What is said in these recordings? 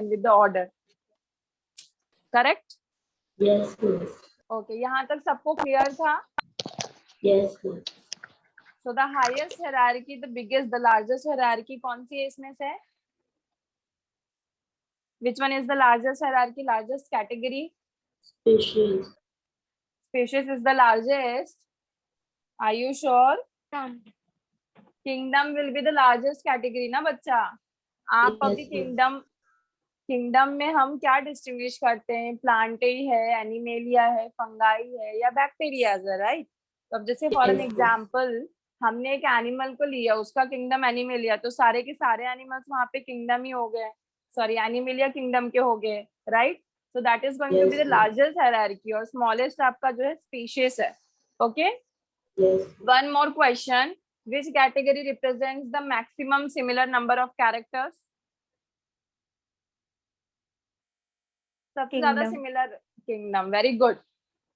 with the order. Correct? Yes, miss. Okay, यहाँ तक सबको क्लियर था? Yes, miss. So the highest hierarchy, the biggest, the largest hierarchy कौन सी है इसमें से? Which one is the largest hierarchy, largest category? Species. Species is the largest. Are you sure? Kingdom will be the largest category ना बच्चा? आप Yes, अभी miss. Kingdom में हम क्या डिस्टिंग्विश करते हैं? प्लांटेई है, एनिमेलिया है, फंगाई है या बैक्टीरिया है, राइट? तो अब जैसे फॉर एन Yes, एग्जांपल हमने एक एनिमल को लिया, उसका किंगडम एनिमेलिया, तो सारे के सारे एनिमल्स वहां पे किंगडम ही हो गए, सॉरी एनिमेलिया किंगडम के हो गए, right? So that is going to be Yes, the largest hierarchy और स्मॉलेस्ट आपका जो है स्पीशीज है. Okay, yes. One more question. Which category represents the maximum similar number of characters? सबसे ज्यादा सिमिलर किंगडम. Very good.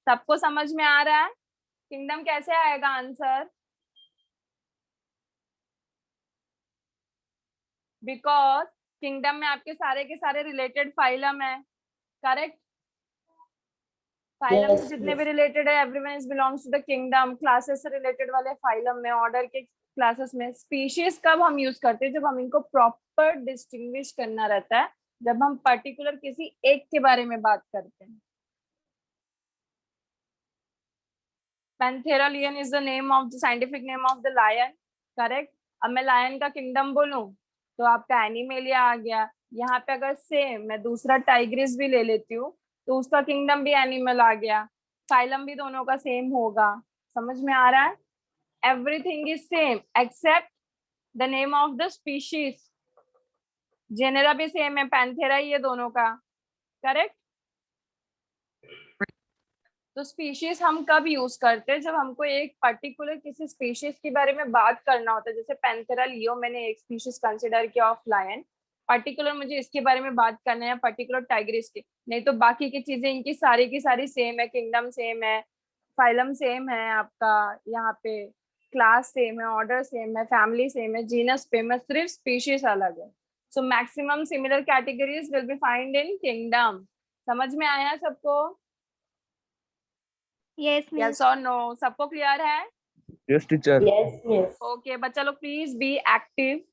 सबको समझ में आ रहा है? किंगडम कैसे आएगा आंसर? बिकॉज किंगडम में आपके सारे के सारे रिलेटेड फाइलम है. करेक्ट? फाइलम से जितने भी रिलेटेड है, everyone is belongs to the kingdom. Classes से रिलेटेड वाले फाइलम में, ऑर्डर के क्लासेस में. स्पीशीज कब हम यूज करते हैं? जब हम इनको प्रॉपर डिस्टिंग्विश करना रहता है, जब हम पर्टिकुलर किसी एक के बारे में बात करते हैं. Panthera lion is the name of the scientific name of the lion. Correct? अब मैं लायन का किंगडम बोलूं तो आपका एनिमेलिया आ गया. यहाँ पे अगर सेम मैं दूसरा टाइग्रिस भी ले लेती हूँ तो उसका किंगडम भी एनिमल आ गया. फाइलम भी दोनों का सेम होगा. समझ में आ रहा है? Everything is same except the name of the species. Genera भी सेम है, पैंथेरा ही है दोनों का. करेक्ट? तो स्पीशीज हम कब यूज करते हैं? जब हमको एक पर्टिकुलर किसी स्पीशीज के बारे में बात करना होता है. जैसे पैंथेरा लियो मैंने एक स्पीशीज कंसिडर किया ऑफ लायन, पर्टिकुलर मुझे इसके बारे में बात करना है, पर्टिकुलर टाइग्रिस की. नहीं तो बाकी की चीजें इनकी सारी की सारी सेम है. किंगडम सेम है, फाइलम सेम है आपका, यहाँ पे क्लास सेम है, ऑर्डर सेम है, फैमिली सेम है, जीनस सेम है, सिर्फ स्पीशीज अलग है. So maximum similar categories will be find in kingdom. समझ में आया सबको? Yes or no? सबको क्लियर है? Yes, teacher. Yes, miss. Okay बच्चा लोग प्लीज बी एक्टिव.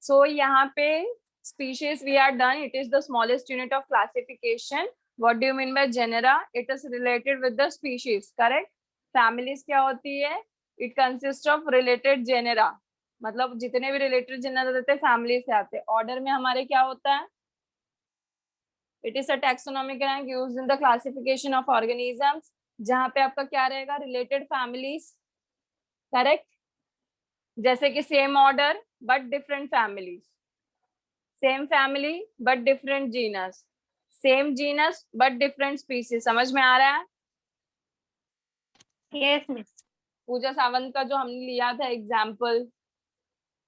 सो यहाँ पे species we are done. It is the smallest unit of classification. What do you mean by genera? It is related with the species. Correct? Families क्या होती है? It consists of related genera. मतलब जितने भी related genera रहते हैं family से आते हैं. ऑर्डर में हमारे क्या होता है? It is a taxonomic rank used in the classification of organisms. जहाँ पे आपका क्या रहेगा? Related families. करेक्ट? जैसे कि same order but different families, same family but different genus, same genus but different species. समझ में आ रहा है? Yes miss. पूजा सावंत का जो हमने लिया था एग्जाम्पल.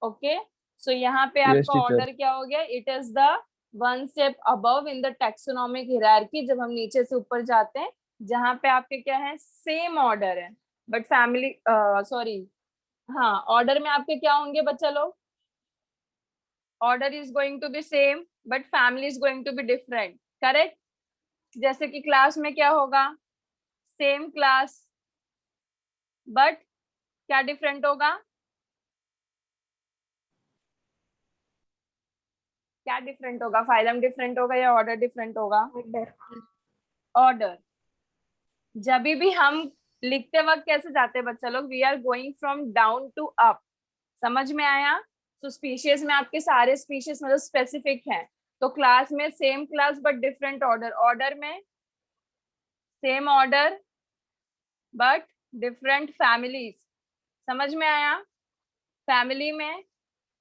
ओके, सो यहाँ पे Yes, आपका teacher. ऑर्डर क्या हो गया? It is the one step above in the taxonomic hierarchy. जब हम नीचे से ऊपर जाते हैं, जहाँ पे आपके क्या है? सेम ऑर्डर है बट फैमिली, सॉरी, हाँ, ऑर्डर में आपके क्या होंगे बच्चा लोग? Order is going to be same but family is going to be different. Correct? जैसे कि क्लास में क्या होगा? सेम क्लास बट क्या डिफरेंट होगा? क्या डिफरेंट होगा? फाइलम डिफरेंट होगा या ऑर्डर डिफरेंट होगा? ऑर्डर. जब भी हम लिखते वक्त कैसे जाते हैं बच्चा लोग? We are going from down to up. समझ में आया? तो स्पीशीज में आपके सारे स्पीशीज मतलब स्पेसिफिक हैं. तो क्लास में same class but different order. Order में same order but different families. समझ में आया? फैमिली में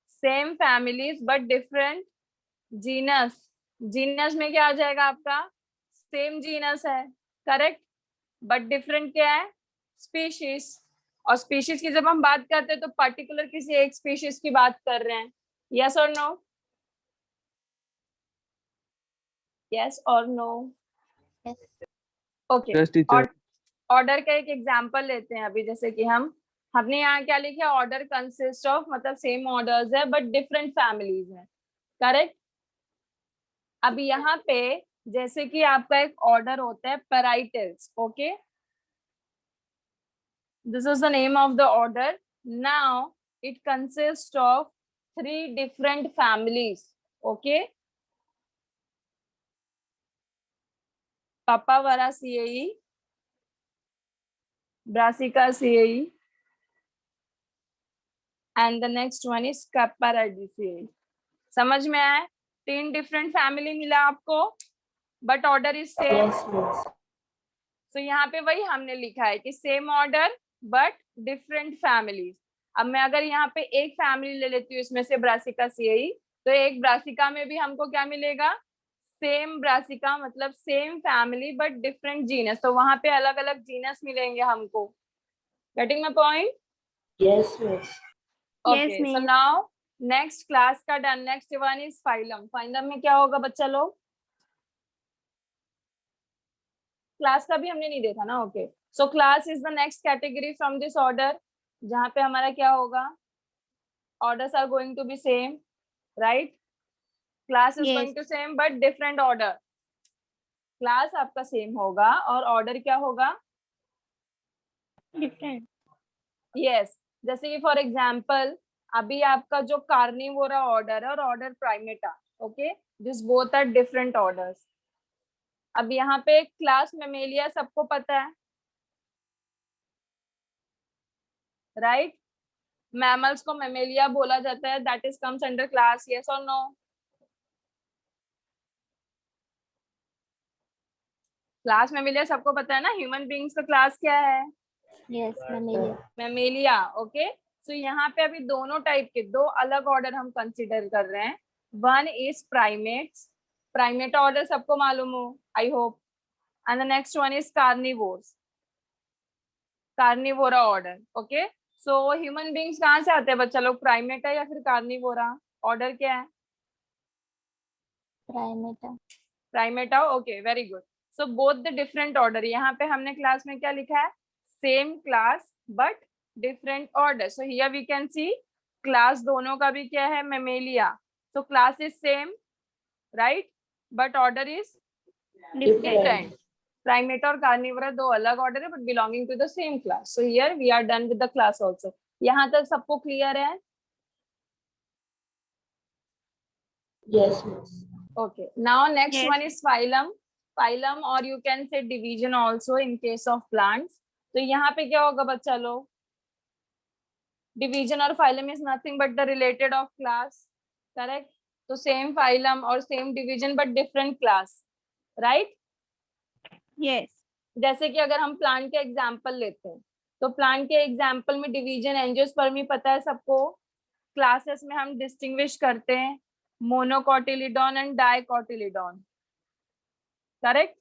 same families but different genus. Genus में क्या आ जाएगा आपका? सेम जीनस है. करेक्ट? बट डिफरेंट क्या है? स्पीशीज. और स्पीशीज की जब हम बात करते हैं तो पर्टिकुलर किसी एक स्पीशीज की बात कर रहे हैं. यस और नो? यस और no? Okay. Yes, teacher. Order का एक एग्जांपल लेते हैं अभी. जैसे कि हमने यहाँ क्या लिखा? ऑर्डर कंसिस्ट ऑफ, मतलब सेम ऑर्डर्स है बट डिफरेंट फैमिलीज है. करेक्ट? अब यहाँ पे जैसे कि आपका एक ऑर्डर होता है parietales, okay, this is the name of the order. Now it consist of 3 different families, okay. Papaveraceae, Brassicaceae, and the next one is Caparidaceae. समझ में आया? 3 different family मिला आपको, but order is same. Yes, miss. तो यहाँ पे वही हमने लिखा है कि same order but different families. अब मैं अगर यहाँ पे एक फैमिली ले लेती हूँ इसमें से ब्रासिकासिएई, तो एक ब्रासिका में भी हमको क्या मिलेगा? सेम ब्रासिका, मतलब same family but different genus. तो वहां पे अलग अलग जीनस मिलेंगे हमको. Getting my point? Yes, miss. Okay, so now next class का done. Next one is phylum. Phylum में क्या होगा बच्चा लोग? क्लास का भी हमने नहीं देखा ना. Okay, so class is the next category from this order, जहां पे हमारा क्या होगा? Orders are going to be same, right? Class is going to same but different order. Class आपका सेम होगा और ऑर्डर क्या होगा? डिफरेंट. यस. जैसे कि फॉर एग्जांपल अभी आपका जो कार्निवोरा ऑर्डर है और order Primata, okay, this both are different orders. अब यहाँ पे क्लास मेमेलिया सबको पता है, राइट? मैमल्स को मेमेलिया बोला जाता है, that is comes under class. Yes और नो? क्लास मेमेलिया सबको पता है ना. ह्यूमन बींग्स का क्लास क्या है? Yes, Mammalia. Mammalia. Okay, so यहाँ पे अभी दोनों टाइप के 2 अलग ऑर्डर हम कंसिडर कर रहे हैं. One is primates. Primate order सबको मालूम हो, I hope. And the next one is carnivores, Carnivora order. Okay, so human beings कहाँ से आते हैं बच्चा लोग? प्राइमेट है या फिर कार्निवोरा? ऑर्डर क्या है? Primata. Primata. Okay, very good. So both the different order. यहाँ पे हमने क्लास में क्या लिखा है? Same class but different order. So here we can see class दोनों का भी क्या है? Mammalia. So class is same, right, but order is different. Primata और कार्निवोरा 2 अलग ऑर्डर है but belonging to the same class. So here we are done with the class also. यहाँ तक सबको क्लियर है? Yes, miss. Okay, now next Yes. one is phylum. Phylum or you can say division also in case of plants. तो यहाँ पे क्या होगा बच्चा लोग? Division और phylum is nothing but the related of class, correct? तो same phylum और same division but different class, right? Yes. जैसे कि अगर हम प्लांट के एग्जाम्पल लेते हैं, तो प्लांट के एग्जाम्पल में डिवीजन एंजियोस्पर्मी पता है सबको. क्लासेस में हम डिस्टिंग्विश करते हैं monocotyledon and dicotyledon, correct?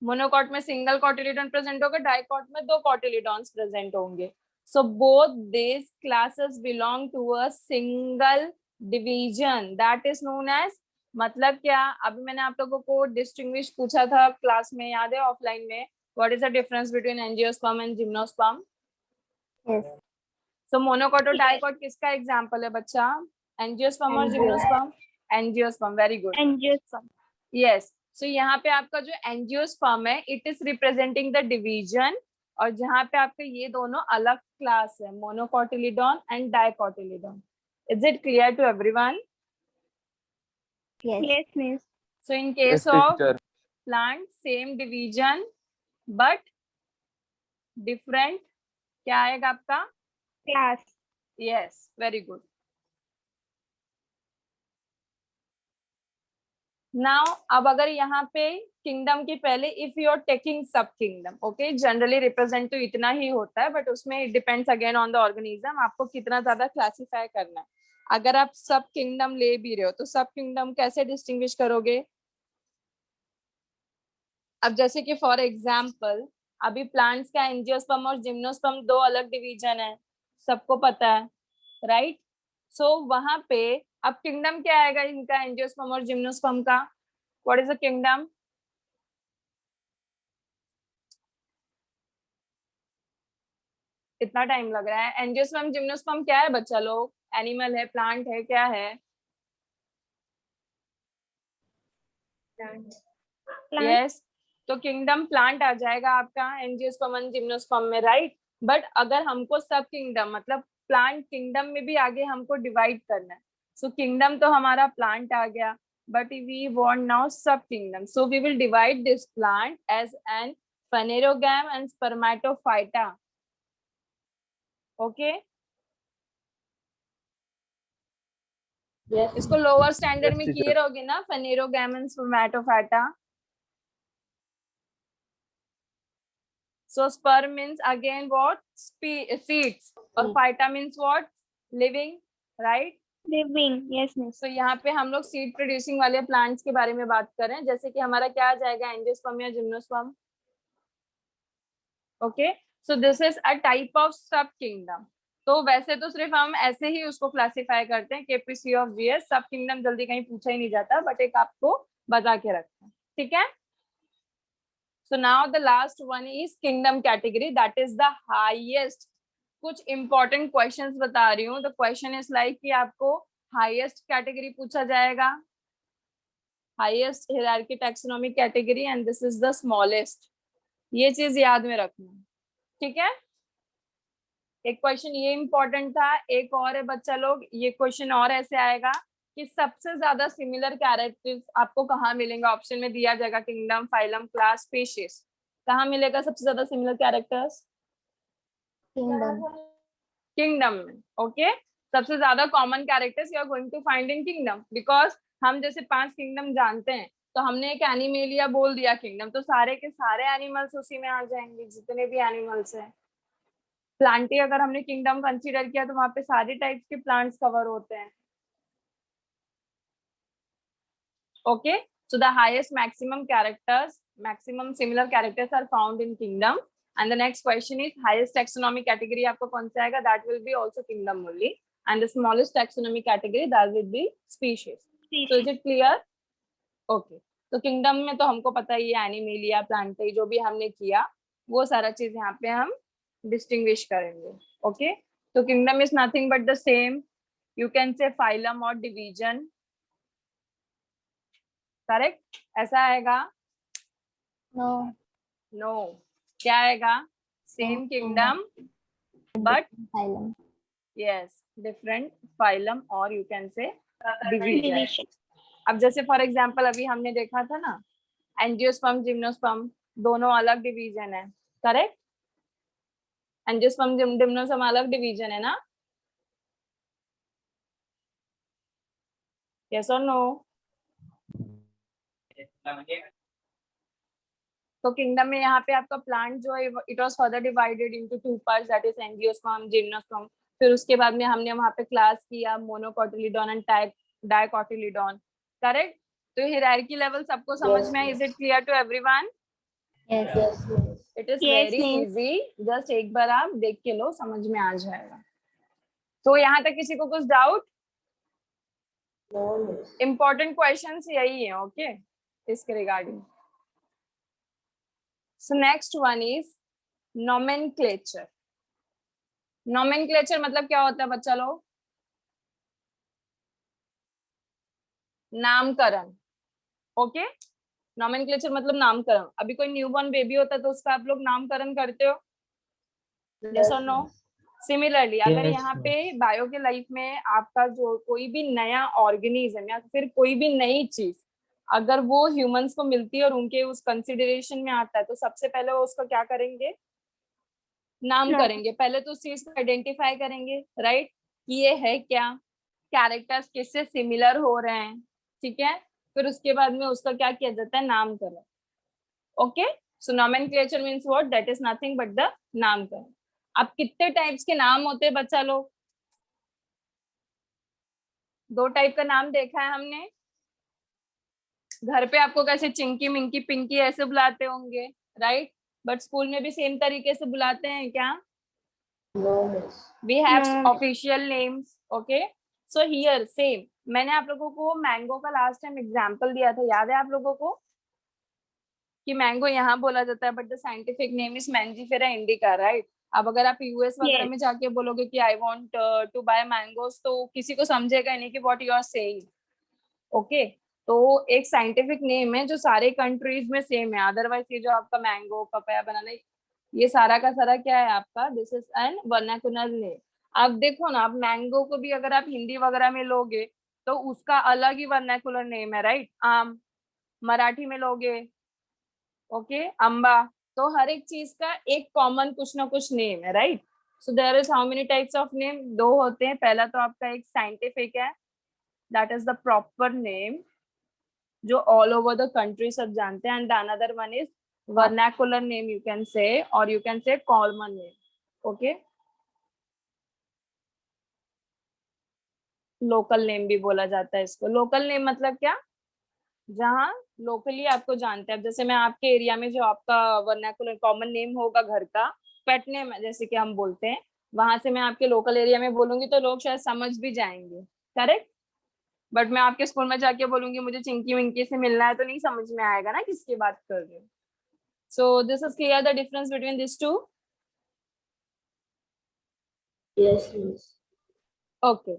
Monocot में सिंगल कॉटिलिडॉन प्रेजेंट होगा, डाइकॉट में 2 कॉटिलिडॉन्स प्रेजेंट होंगे. So both this classes belong to a single division that is known as. मतलब क्या? अभी मैंने आप लोगों को डिस्टिंग्विश पूछा था क्लास में, याद है ऑफलाइन में? What is the difference between angiosperm and gymnosperm? Yes. So monocot और डाइकॉट किसका एग्जांपल है बच्चा? एंजियोस्पर्म और gymnosperm? Angiosperm. Very good. Angiosperm. Yes. So यहाँ पे आपका जो एंजियोस्पर्म है it is representing the division, और जहाँ पे आपके ये दोनों अलग क्लास है, monocotyledon and dicotyledon. Is it clear to everyone? Yes. Miss. So in case of plant same division but different, क्या आएगा आपका? Class. Yes, very good. Now अब अगर यहाँ पे किंगडम के पहले if you are taking sub kingdom, okay, generally represent तो इतना ही होता है बट उसमें it depends again on the organism, आपको कितना ज्यादा क्लासिफाई करना है. अगर आप सब किंगडम ले भी रहे हो तो सब किंगडम कैसे डिस्टिंग्विश करोगे? अब जैसे कि फॉर एग्जाम्पल अभी प्लांट्स का एंजियोस्पर्म और जिम्नोस्पर्म 2 अलग डिवीजन है, सबको पता है, राइट? सो वहां पे अब किंगडम क्या आएगा इनका, एंजियोस्पर्म और जिम्नोस्पर्म का? What is the kingdom? इतना टाइम लग रहा है. एंजियोस्पर्म जिम्नोस्पर्म क्या है बच्चा लोग? एनिमल है, प्लांट है, क्या है? यस, तो किंगडम प्लांट आ जाएगा आपका एंजियोस्पर्म जिम्नोस्पर्म में, राइट। बट अगर हमको सब किंगडम मतलब प्लांट किंगडम में भी आगे हमको डिवाइड करना है, सो किंगडम तो हमारा प्लांट आ गया, but we want now subkingdom, so we will divide this plant as an phanerogam and spermatophyta. Okay, Yes. इसको लोअर स्टैंडर्ड Yes, में teacher. क्लियर होगी ना, phanerogam and spermatophyta. So sperm means again what? Seeds, और phyta means what? Living, right? Living. Yes, miss. तो यहाँ पे हम लोग सीड प्रोड्यूसिंग वाले प्लांट्स के बारे में बात कर रहे हैं, जैसे कि हमारा क्या आ जाएगा, एंजियोस्पर्म या gymnosperm. Okay, so this is a type of सब किंगडम। तो वैसे तो सिर्फ हम ऐसे ही उसको क्लासिफाई करते हैं केपीसी ऑफ जीएस, सब किंगडम जल्दी कहीं पूछा ही नहीं जाता, बट एक आपको बता के रखते हैं, ठीक है। So now the last one is kingdom category, that is the highest. कुछ इंपॉर्टेंट क्वेश्चंस बता रही हूँ। द क्वेश्चन इज लाइक कि आपको हाईएस्ट कैटेगरी पूछा जाएगा, highest hierarchy taxonomy category, and this is the smallest. ये चीज याद में रखना, ठीक है। एक क्वेश्चन ये इंपॉर्टेंट था, एक और है बच्चा लोग, ये क्वेश्चन और ऐसे आएगा कि सबसे ज्यादा सिमिलर कैरेक्टर्स आपको कहाँ मिलेंगे, ऑप्शन में दिया जाएगा किंगडम, फाइलम, क्लास, स्पीशीज। कहाँ मिलेगा सबसे ज्यादा सिमिलर कैरेक्टर्स? Kingdom. किंगडम में। ओके, सबसे ज्यादा common characters you are going to find in kingdom, because हम जैसे 5 किंगडम जानते हैं, तो हमने एक एनिमेलिया बोल दिया किंगडम, तो सारे के सारे एनिमल्स उसी में आ जाएंगे, जितने भी एनिमल्स हैं। प्लांटी अगर हमने किंगडम कंसीडर किया तो वहां पे सारे टाइप्स के प्लांट्स कवर होते हैं। Okay, so the highest maximum similar characters are found in kingdom, and the next question is highest taxonomy category आपको कौन सा आएगा? That will be also kingdom only, and the smallest taxonomy category that will be species. So is it clear? Okay, तो kingdom में तो हमको पता ही है, एनिमेलिया, प्लांटी, जो भी हमने किया वो सारा चीज यहाँ पे हम डिस्टिंग्विश करेंगे। ओके, तो kingdom is nothing but the same, you can say phylum और डिवीजन, करेक्ट? ऐसा आएगा? No. नो, क्या आएगा? Same kingdom but Phylum. Yes different phylum, और you can say division. Division. अब जैसे फॉर एग्जांपल अभी हमने देखा था ना, एंजियोस्पर्म, जिम्नोस्पर्म, दोनों अलग डिवीजन है, करेक्ट? एंजियोस्पर्म, जिम्नोस्पर्म अलग डिवीजन है ना? यस और नो? तो किंगडम में यहाँ पे आपका प्लांट जो है it was further divided into 2 parts, that is angiosperm, gymnosperm. फिर उसके बाद में हमने वहाँ पे क्लास किया मोनोकोटिलीडॉन एंड डाइकोटिलीडॉन, करेक्ट? तो हायरार्की लेवल सबको समझ Yes, में है? yes. Is it clear to everyone? Yes. Yes, miss. It is Yes, very miss. Easy, just एक बार आप देख के लो, समझ में आ जाएगा। तो यहाँ तक किसी को कुछ doubt? No, miss. Important questions यही है, ओके, इसके regarding. So next one is nomenclature. Nomenclature मतलब क्या होता है बच्चा लोग? नामकरण। ओके, नोमेनक्लेचर मतलब नामकरण। अभी कोई न्यूबॉर्न बेबी होता है तो उसका आप लोग नामकरण करते हो, यस और नो? miss. सिमिलरली अगर Yes, यहाँ पे बायो के लाइफ में आपका जो कोई भी नया ऑर्गेनिज्म या फिर कोई भी नई चीज अगर वो ह्यूमंस को मिलती है और उनके उस कंसिडरेशन में आता है, तो सबसे पहले वो उसका क्या करेंगे? नाम नाम। करेंगे। पहले तो उस चीज को आइडेंटिफाई करेंगे, राइट, कि ये है क्या, कैरेक्टर्स किससे सिमिलर हो रहे हैं, ठीक है। फिर उसके बाद में उसका क्या किया जाता है? नामकरण। Okay, so nomenclature means what? That is nothing but the नामकरण। अब कितने टाइप्स के नाम होते हैं बच्चा लोग? 2 टाइप का नाम देखा है हमने। घर पे आपको कैसे चिंकी, मिंकी, पिंकी ऐसे बुलाते होंगे, राइट? बट स्कूल में भी सेम तरीके से बुलाते हैं क्या? No, miss. We have No. official names, okay? So here same, मैंने आप लोगों को मैंगो का लास्ट टाइम एग्जांपल दिया था, याद है आप लोगों को? कि मैंगो यहाँ बोला जाता है but the scientific name is Mangifera indica, right? अब अगर आप यूएस वगैरह Yes. में जाके बोलोगे कि I want to buy mangoes, तो किसी को समझेगा नहीं कि what you are saying, okay? तो एक साइंटिफिक नेम है जो सारे कंट्रीज में सेम है, अदरवाइज ये जो आपका मैंगो पपाया बनाना ये सारा का सारा क्या है आपका, this is N vernacular name. आप देखो ना, आप मैंगो को भी अगर आप हिंदी वगैरह में लोगे तो उसका अलग ही वर्नाकुलर नेम है, राइट। आम मराठी में लोगे, ओके, अम्बा। तो हर एक चीज का एक कॉमन कुछ ना कुछ नेम है, right. So there is how many types of name, दो होते हैं। पहला तो आपका एक साइंटिफिक है, that is the proper name जो ऑल ओवर द कंट्री सब जानते हैं, and the another one is vernacular name you can say, और you can say common name, okay. Local name भी बोला जाता है इसको। लोकल नेम मतलब क्या, जहाँ लोकली आपको जानते हैं। अब जैसे मैं आपके एरिया में जो आपका वर्नाकुलर कॉमन नेम होगा घर का, पेट नेम जैसे कि हम बोलते हैं, वहां से मैं आपके लोकल एरिया में बोलूंगी तो लोग शायद समझ भी जाएंगे, करेक्ट। बट मैं आपके स्कूल में जाके बोलूंगी मुझे चिंकी विंकी से मिलना है, तो नहीं समझ में आएगा ना किसकी बात कर रही हूँ। So this is clear the difference between this two. Yes, miss. Okay,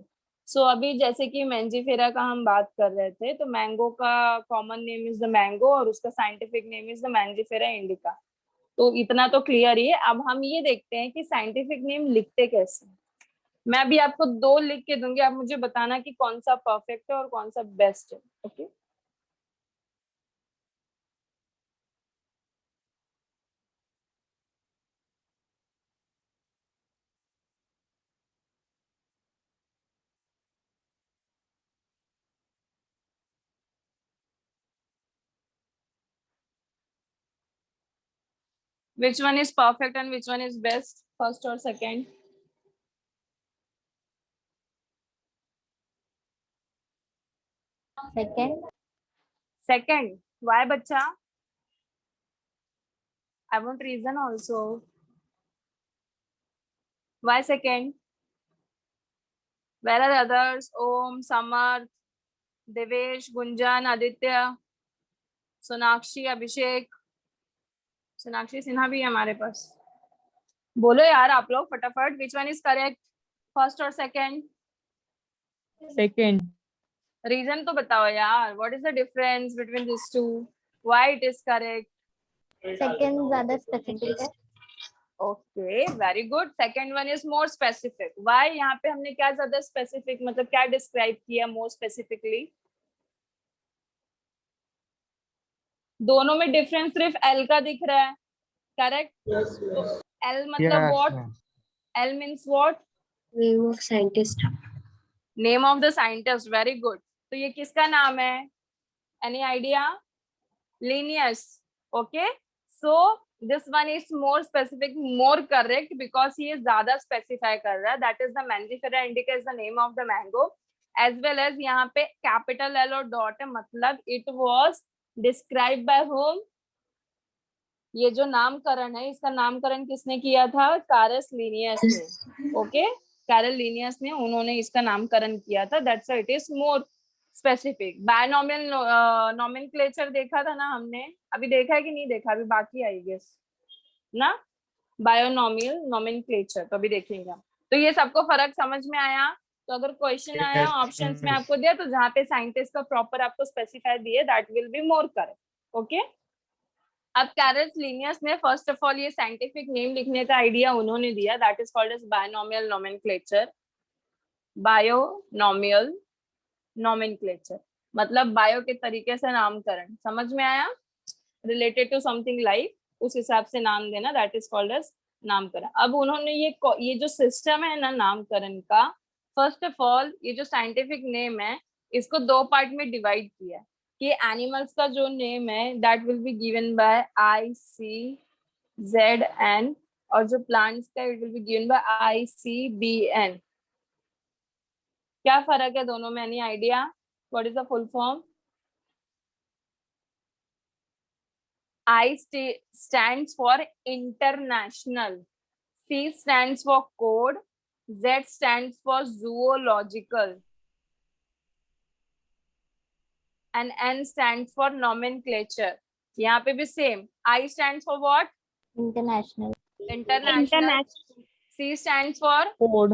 so अभी जैसे कि मैंजीफेरा का हम बात कर रहे थे, तो मैंगो का common name is the mango और उसका scientific name is the Mangifera indica. तो इतना तो क्लियर ही है। अब हम ये देखते हैं कि साइंटिफिक नेम लिखते कैसे हैं। मैं अभी आपको दो लिख के दूंगी, आप मुझे बताना कि कौन सा परफेक्ट है और कौन सा बेस्ट है, okay. Which one is perfect and which one is best, first or second? Second. Second. Why, bacha? I want reason also. Why second? Where are the others? Om, Samarth, Devesh, Gunjan, Aditya, Sonakshi, Abhishek. Sonakshi Sinha भी है हमारे पास। बोलो यार आप लोग फटाफट, which one is correct, first और सेकंड? Second. रीजन तो बताओ यार, what is the difference between this two, why it is correct? Second ज्यादा स्पेसिफिक है। Okay, very good. Second one is more specific. Why, यहाँ पे हमने क्या ज्यादा स्पेसिफिक मतलब क्या डिस्क्राइब किया मोर स्पेसिफिकली? दोनों में डिफरेंस सिर्फ एल का दिख रहा है, करेक्ट। Yes, miss. एल मतलब Yes. What? L means what? Name of scientist. Name of the scientist, very good. तो ये किसका नाम है, any idea? Linnaeus, okay. So this one is more specific, more correct, because ये ज्यादा specify कर रहा है, that is the Mangifera indica is the name of the mango, as well as यहाँ पे कैपिटल एल और डॉट है, मतलब it was describe by home. ये जो नामकरण है, इसका नामकरण किसने किया था? कारस लिनियस ने, ओके। कैरल लिनियस ने, उन्होंने इसका नामकरण किया था, that's why it is more specific. Binomial nomenclature देखा था ना हमने, अभी देखा है कि नहीं देखा? अभी बाकी आई गेस ना, बायोनॉमियल नोमेनक्लेचर, तो अभी देखेंगे हम। तो ये सबको फर्क समझ में आया? तो अगर क्वेश्चन आया ऑप्शंस में आपको दिया, तो जहाँ पे साइंटिस्ट का प्रॉपर आपको स्पेसिफाई दिए, that will be more correct, okay. अब कैरस लिनियस ने फर्स्ट ऑफ ऑल ये साइंटिफिक नेम लिखने का आइडिया उन्होंने दिया, that is called as binomial nomenclature. Binomial nomenclature मतलब बायो के तरीके से नामकरण, समझ में आया? रिलेटेड टू समथिंग लाइक, उस हिसाब से नाम देना, दैट इज कॉल्ड एज नामकरण। अब उन्होंने ये जो सिस्टम है ना नामकरण का, फर्स्ट ऑफ ऑल ये जो साइंटिफिक नेम है इसको दो पार्ट में डिवाइड किया है, कि एनिमल्स का जो नेम है that will be given by ICZN, और जो प्लांट्स का it will be given by ICBN। क्या फर्क है दोनों में, any idea? What is the full form? I stands for international, C stands for code, Z stands for zoological, and N stands for nomenclature. यहाँ पे भी same. I stands for what? International. International. C stands for Code.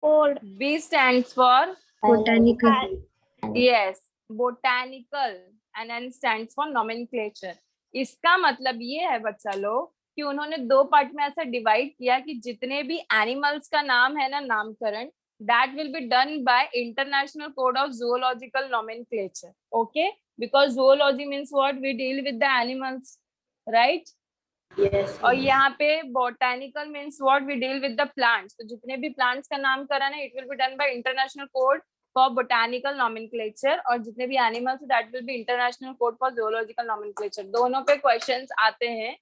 Code. B stands for Botanical. yes. Botanical and N stands for nomenclature. इसका मतलब ये है बच्चा लोग कि उन्होंने दो पार्ट में ऐसा डिवाइड किया कि जितने भी एनिमल्स का नाम है ना, नामकरण, that will be done by International Code of Zoological Nomenclature. Okay, because zoology means what? We deal with the animals, right? Yes, और miss. यहाँ पे botanical means what? We deal with the plants. तो जितने भी plants का नामकरण है, it will be done by International Code for Botanical Nomenclature, और जितने भी animals, that will be International Code for Zoological Nomenclature. दोनों पे questions आते हैं,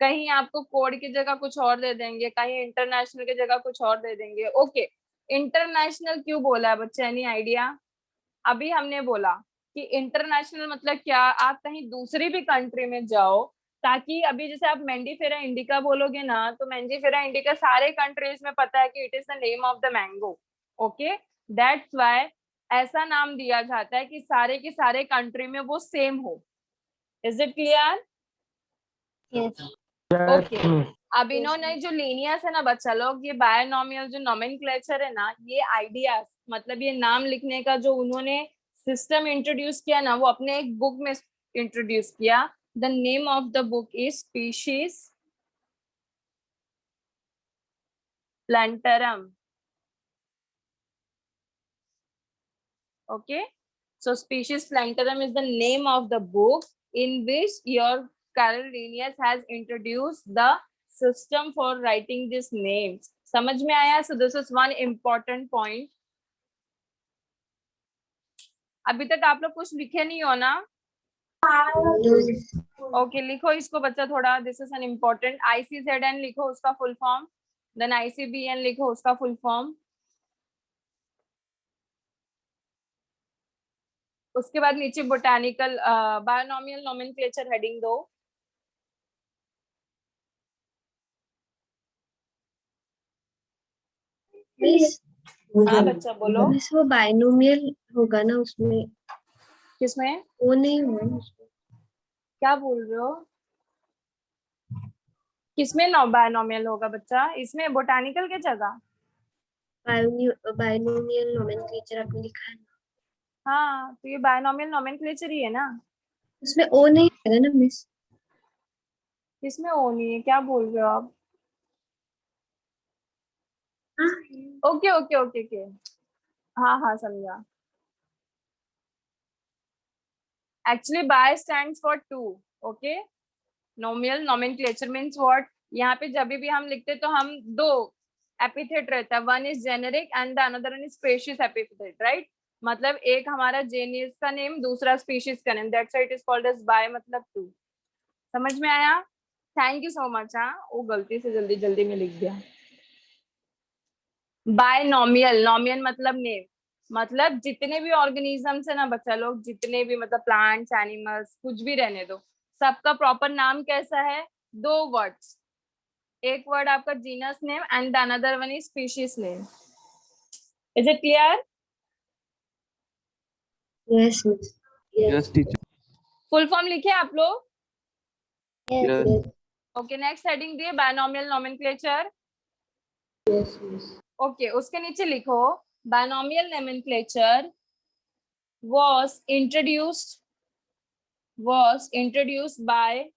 कहीं आपको कोड की जगह कुछ और दे देंगे, कहीं इंटरनेशनल की जगह कुछ और दे देंगे। ओके, इंटरनेशनल क्यों बोला है बच्चे, एनी आइडिया? अभी हमने बोला कि इंटरनेशनल मतलब क्या, आप कहीं दूसरी भी कंट्री में जाओ, ताकि अभी जैसे आप मैंडीफेरा इंडिका बोलोगे ना, तो मैंडीफेरा इंडिका सारे कंट्रीज में पता है कि it is the name of the mango. Okay, that's why ऐसा नाम दिया जाता है कि सारे के सारे कंट्री में वो सेम हो। Is it clear? Yes. Okay, अब इन्होंने जो लीनियस है ना बच्चा लोग, ये बायनोमियल जो नोमेनक्लेचर है ना, ये आइडियाज मतलब ये नाम लिखने का जो उन्होंने सिस्टम इंट्रोड्यूस किया ना, वो अपने एक बुक में इंट्रोड्यूस किया। The name of the book is species प्लांटरम। Okay, so species plantarum is the name of the book in which your Carol Linnaeus has introduced the system for writing these names. समझ में आया? So this is one important point. अभी तक आप लोग कुछ लिखे नहीं हो ना? Okay, लिखो इसको बच्चा थोड़ा। This is an important. ICZN लिखो उसका full form, then ICBN लिखो उसका full form. उसके बाद नीचे बोटानिकल बायोनोमियल नोमेनक्लेचर हेडिंग दो। मिस, हाँ बच्चा बोलो। मिस वो बाइनोमियल होगा ना उसमें? किसमें? वो नहीं हुआ ना उसमें। क्या बोल रहे हो? किसमें बायनोमियल होगा बच्चा? इसमें बोटानिकल के जगह? बाइनोमियल नोमेनक्लेचर आपने लिखा है ना, हाँ, तो ये बायनोमियल नोमेनक्लेचर ही है ना। उसमें ओ नहीं है ना मिस? इसमें ओ नहीं है? क्या बोल रहे हो आप? ओके ओके ओके ओके, हाँ हाँ समझा। Actually by stands for two. Okay, nomial nomenclature means what? यहाँ पे जब भी हम लिखते तो हम दो एपिथेट रहता है, one is generic and the another one is specific epithet, right? मतलब एक हमारा जेनियस का नेम, दूसरा स्पीशीज का name, that's why it is called as by मतलब टू। समझ में आया? Thank you so much. हाँ, वो गलती से जल्दी जल्दी में लिख दिया। बायनोमियल, नोमियल मतलब नेम, मतलब जितने भी ऑर्गेनिजम्स है ना बच्चा लोग, जितने भी मतलब प्लांट्स, एनिमल्स, कुछ भी रहने दो, सबका प्रॉपर नाम कैसा है? दो वर्ड्स, एक वर्ड आपका genus name and the another one is species name. Is it clear? Yes miss. Yes teacher. Full form लिखे आप लोग? Yes. Yes okay, next heading दिए binomial nomenclature. Yes miss. Okay, उसके नीचे लिखो binomial nomenclature was introduced by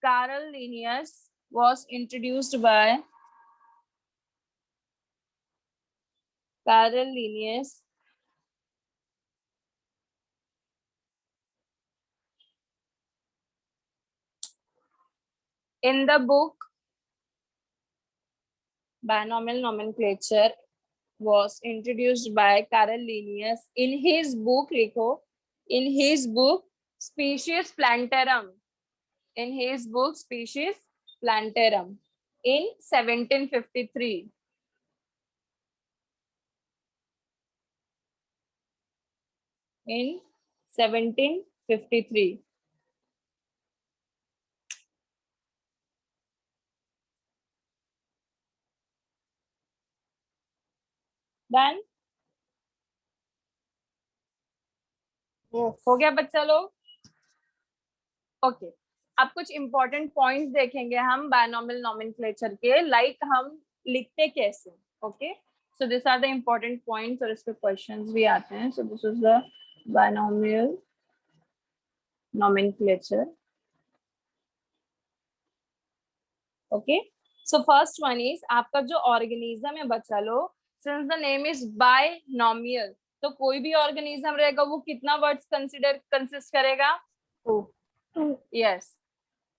Carl Linnaeus, was introduced by Carl Linnaeus in the book Binomial Nomenclature, was introduced by Carl Linnaeus in his book, लिखो, in his book Species Plantarum, in his book Species Plantarum in 1753. In 1753. Done? Yes. हो गया बच्चा लोग? Okay, अब कुछ important points देखेंगे हम binomial nomenclature के, लाइक हम लिखते कैसे। Okay, So these are the important points और इस पे questions भी आते हैं. So this is the binomial nomenclature. Okay. So first one is आपका जो organism है बच्चा लोग, since the name is binomial, तो कोई भी organism रहेगा वो कितना words consist करेगा? 2. Yes.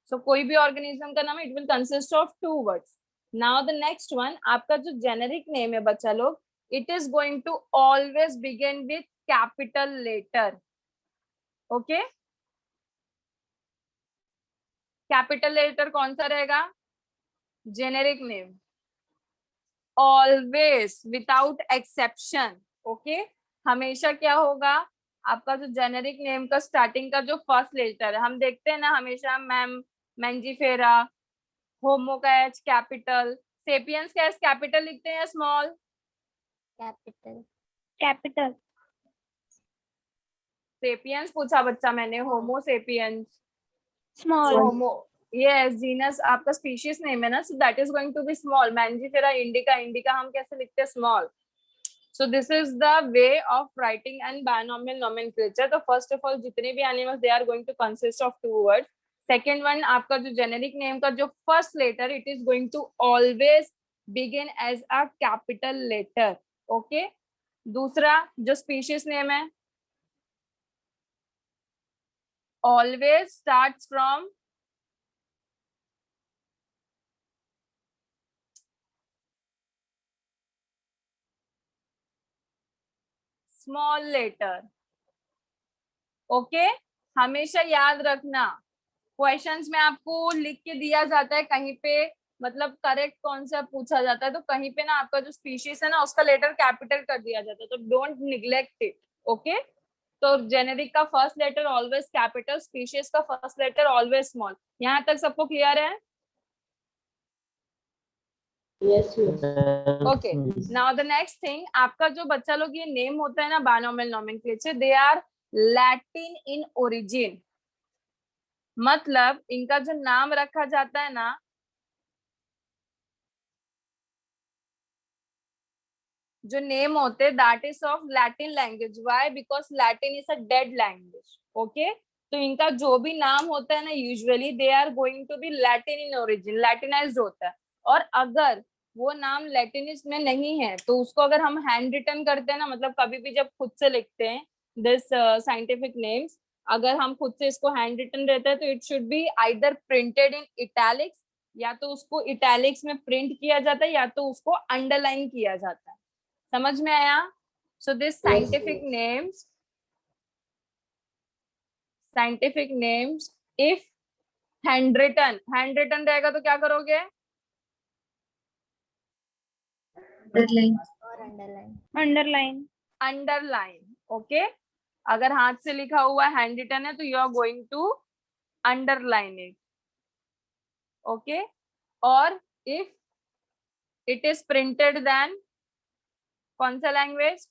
So कोई भी organism का नाम it will consist of 2 words. Now the next one, आपका जो generic name है बच्चा लोग, it is going to always begin with capital letter. Okay? Capital letter कौन सा रहेगा? Generic name. Always, without exception. Okay? हमेशा क्या होगा? आपका जो जेनेरिक नेम का स्टार्टिंग का जो फर्स्ट लेटर है, हम देखते हैं ना हमेशा मैम, मैंजीफेरा, होमो का एच कैपिटल, सेपियंस का एच कैपिटल लिखते हैं या स्मॉल? Capital. सेपियंस पूछा बच्चा मैंने, homo sapiens. Small. Homo, yes, genus आपका स्पीशीज नेम है ना, so that is going to be small. Mangifera indica, indica हम कैसे लिखते हैं? Small. So this is the way of writing and binomial nomenclature. So first of all, जितने भी animals, they are going to consist of 2 words. Second one, आपका जो generic name का जो first letter, it is going to always begin as a capital letter. Okay? दूसरा जो species name है, always starts from small letter. Okay? हमेशा याद रखना, क्वेश्चंस में आपको लिख के दिया जाता है कहीं पे, मतलब करेक्ट कौन सा पूछा जाता है, तो कहीं पे ना आपका जो स्पीशीज है ना उसका लेटर कैपिटल कर दिया जाता है, तो डोंट निग्लेक्ट इट. ओके? तो जेनेरिक का first letter always capital, species का फर्स्ट लेटर ऑलवेज स्मॉल. यहाँ तक सबको क्लियर है? Yes, miss. Okay. Now the next thing, आपका जो बच्चा लोग ये नेम होता है ना binomial nomenclature, they are Latin in origin. मतलब इनका जो नाम रखा जाता है ना, जो नेम होते हैं that is of Latin language. Why? Because Latin is a dead language. Okay? तो इनका जो भी नाम होता है ना, usually they are going to be Latin in origin, Latinised होता है. और अगर वो नाम लैटिनिस में नहीं है तो उसको अगर हम हैंड रिटन करते हैं ना, मतलब कभी भी जब खुद से लिखते हैं दिस साइंटिफिक नेम्स, अगर हम खुद से इसको हैंड रिटन रहता है तो it should be either printed in italics, या तो उसको इटैलिक्स में प्रिंट किया जाता है, या तो उसको अंडरलाइन किया जाता है. समझ में आया? So this scientific names if hand written रहेगा तो क्या करोगे? अंडरलाइन. ओके? अगर हाथ से लिखा हुआ हैंड रिटन है तो you are going to underline it. Okay? और if it is printed then कौन सा language?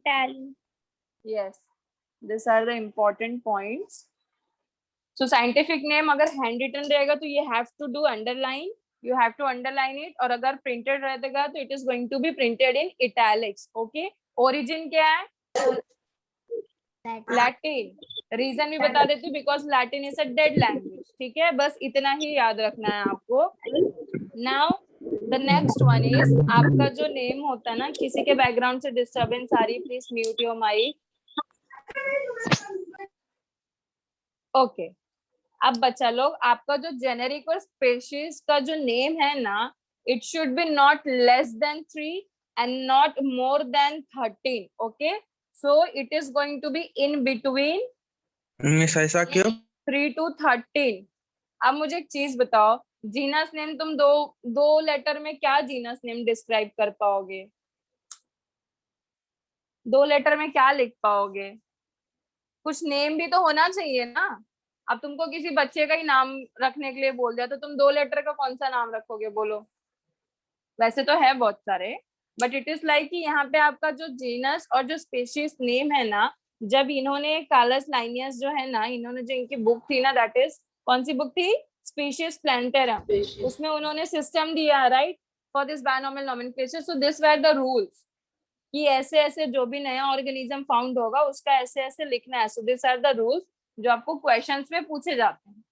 Tally. Yes, this are the important points. So scientific name अगर हैंड रिटन रहेगा तो you have to do underline, you have to underline it, और अगर printed रहेगा तो it is going to be printed in italics. okay? origin क्या है? Latin. Reason भी बता देती हूँ, because Latin is a dead language. ठीक है? बस इतना ही याद रखना है आपको. Now the next one is, आपका जो नेम होता है ना, किसी के बैकग्राउंड से डिस्टर्बेंस आ रही, please mute your mic. Okay. अब बच्चा लोग, आपका जो जेनेरिक और स्पेशीज का जो नेम है ना, it should be not less than 3 and not more than 13. Okay? So it is going to be in between miss ऐसा क्यों? 3 to 13. अब मुझे एक चीज बताओ, जीनस नेम तुम दो लेटर में क्या जीनस नेम डिस्क्राइब कर पाओगे? 2 लेटर में क्या लिख पाओगे? कुछ नेम भी तो होना चाहिए ना. अब तुमको किसी बच्चे का ही नाम रखने के लिए बोल दिया तो तुम 2 लेटर का कौन सा नाम रखोगे? बोलो. वैसे तो है बहुत सारे, बट इट इज लाइक कि यहाँ पे आपका जो जीनस और जो स्पेशीज नेम है ना, जब इन्होंने कालस लाइनियस जो है ना, इन्होंने जो इनकी बुक थी ना, दैट इज कौन सी बुक थी? Species plantarum. उसमें उन्होंने सिस्टम दिया, right? for this binomial nomenclature. So this were the rules कि ऐसे ऐसे जो भी नया ऑर्गेनिज्म फाउंड होगा उसका ऐसे ऐसे लिखना है. So these are the rules जो आपको क्वेश्चंस में पूछे जाते हैं.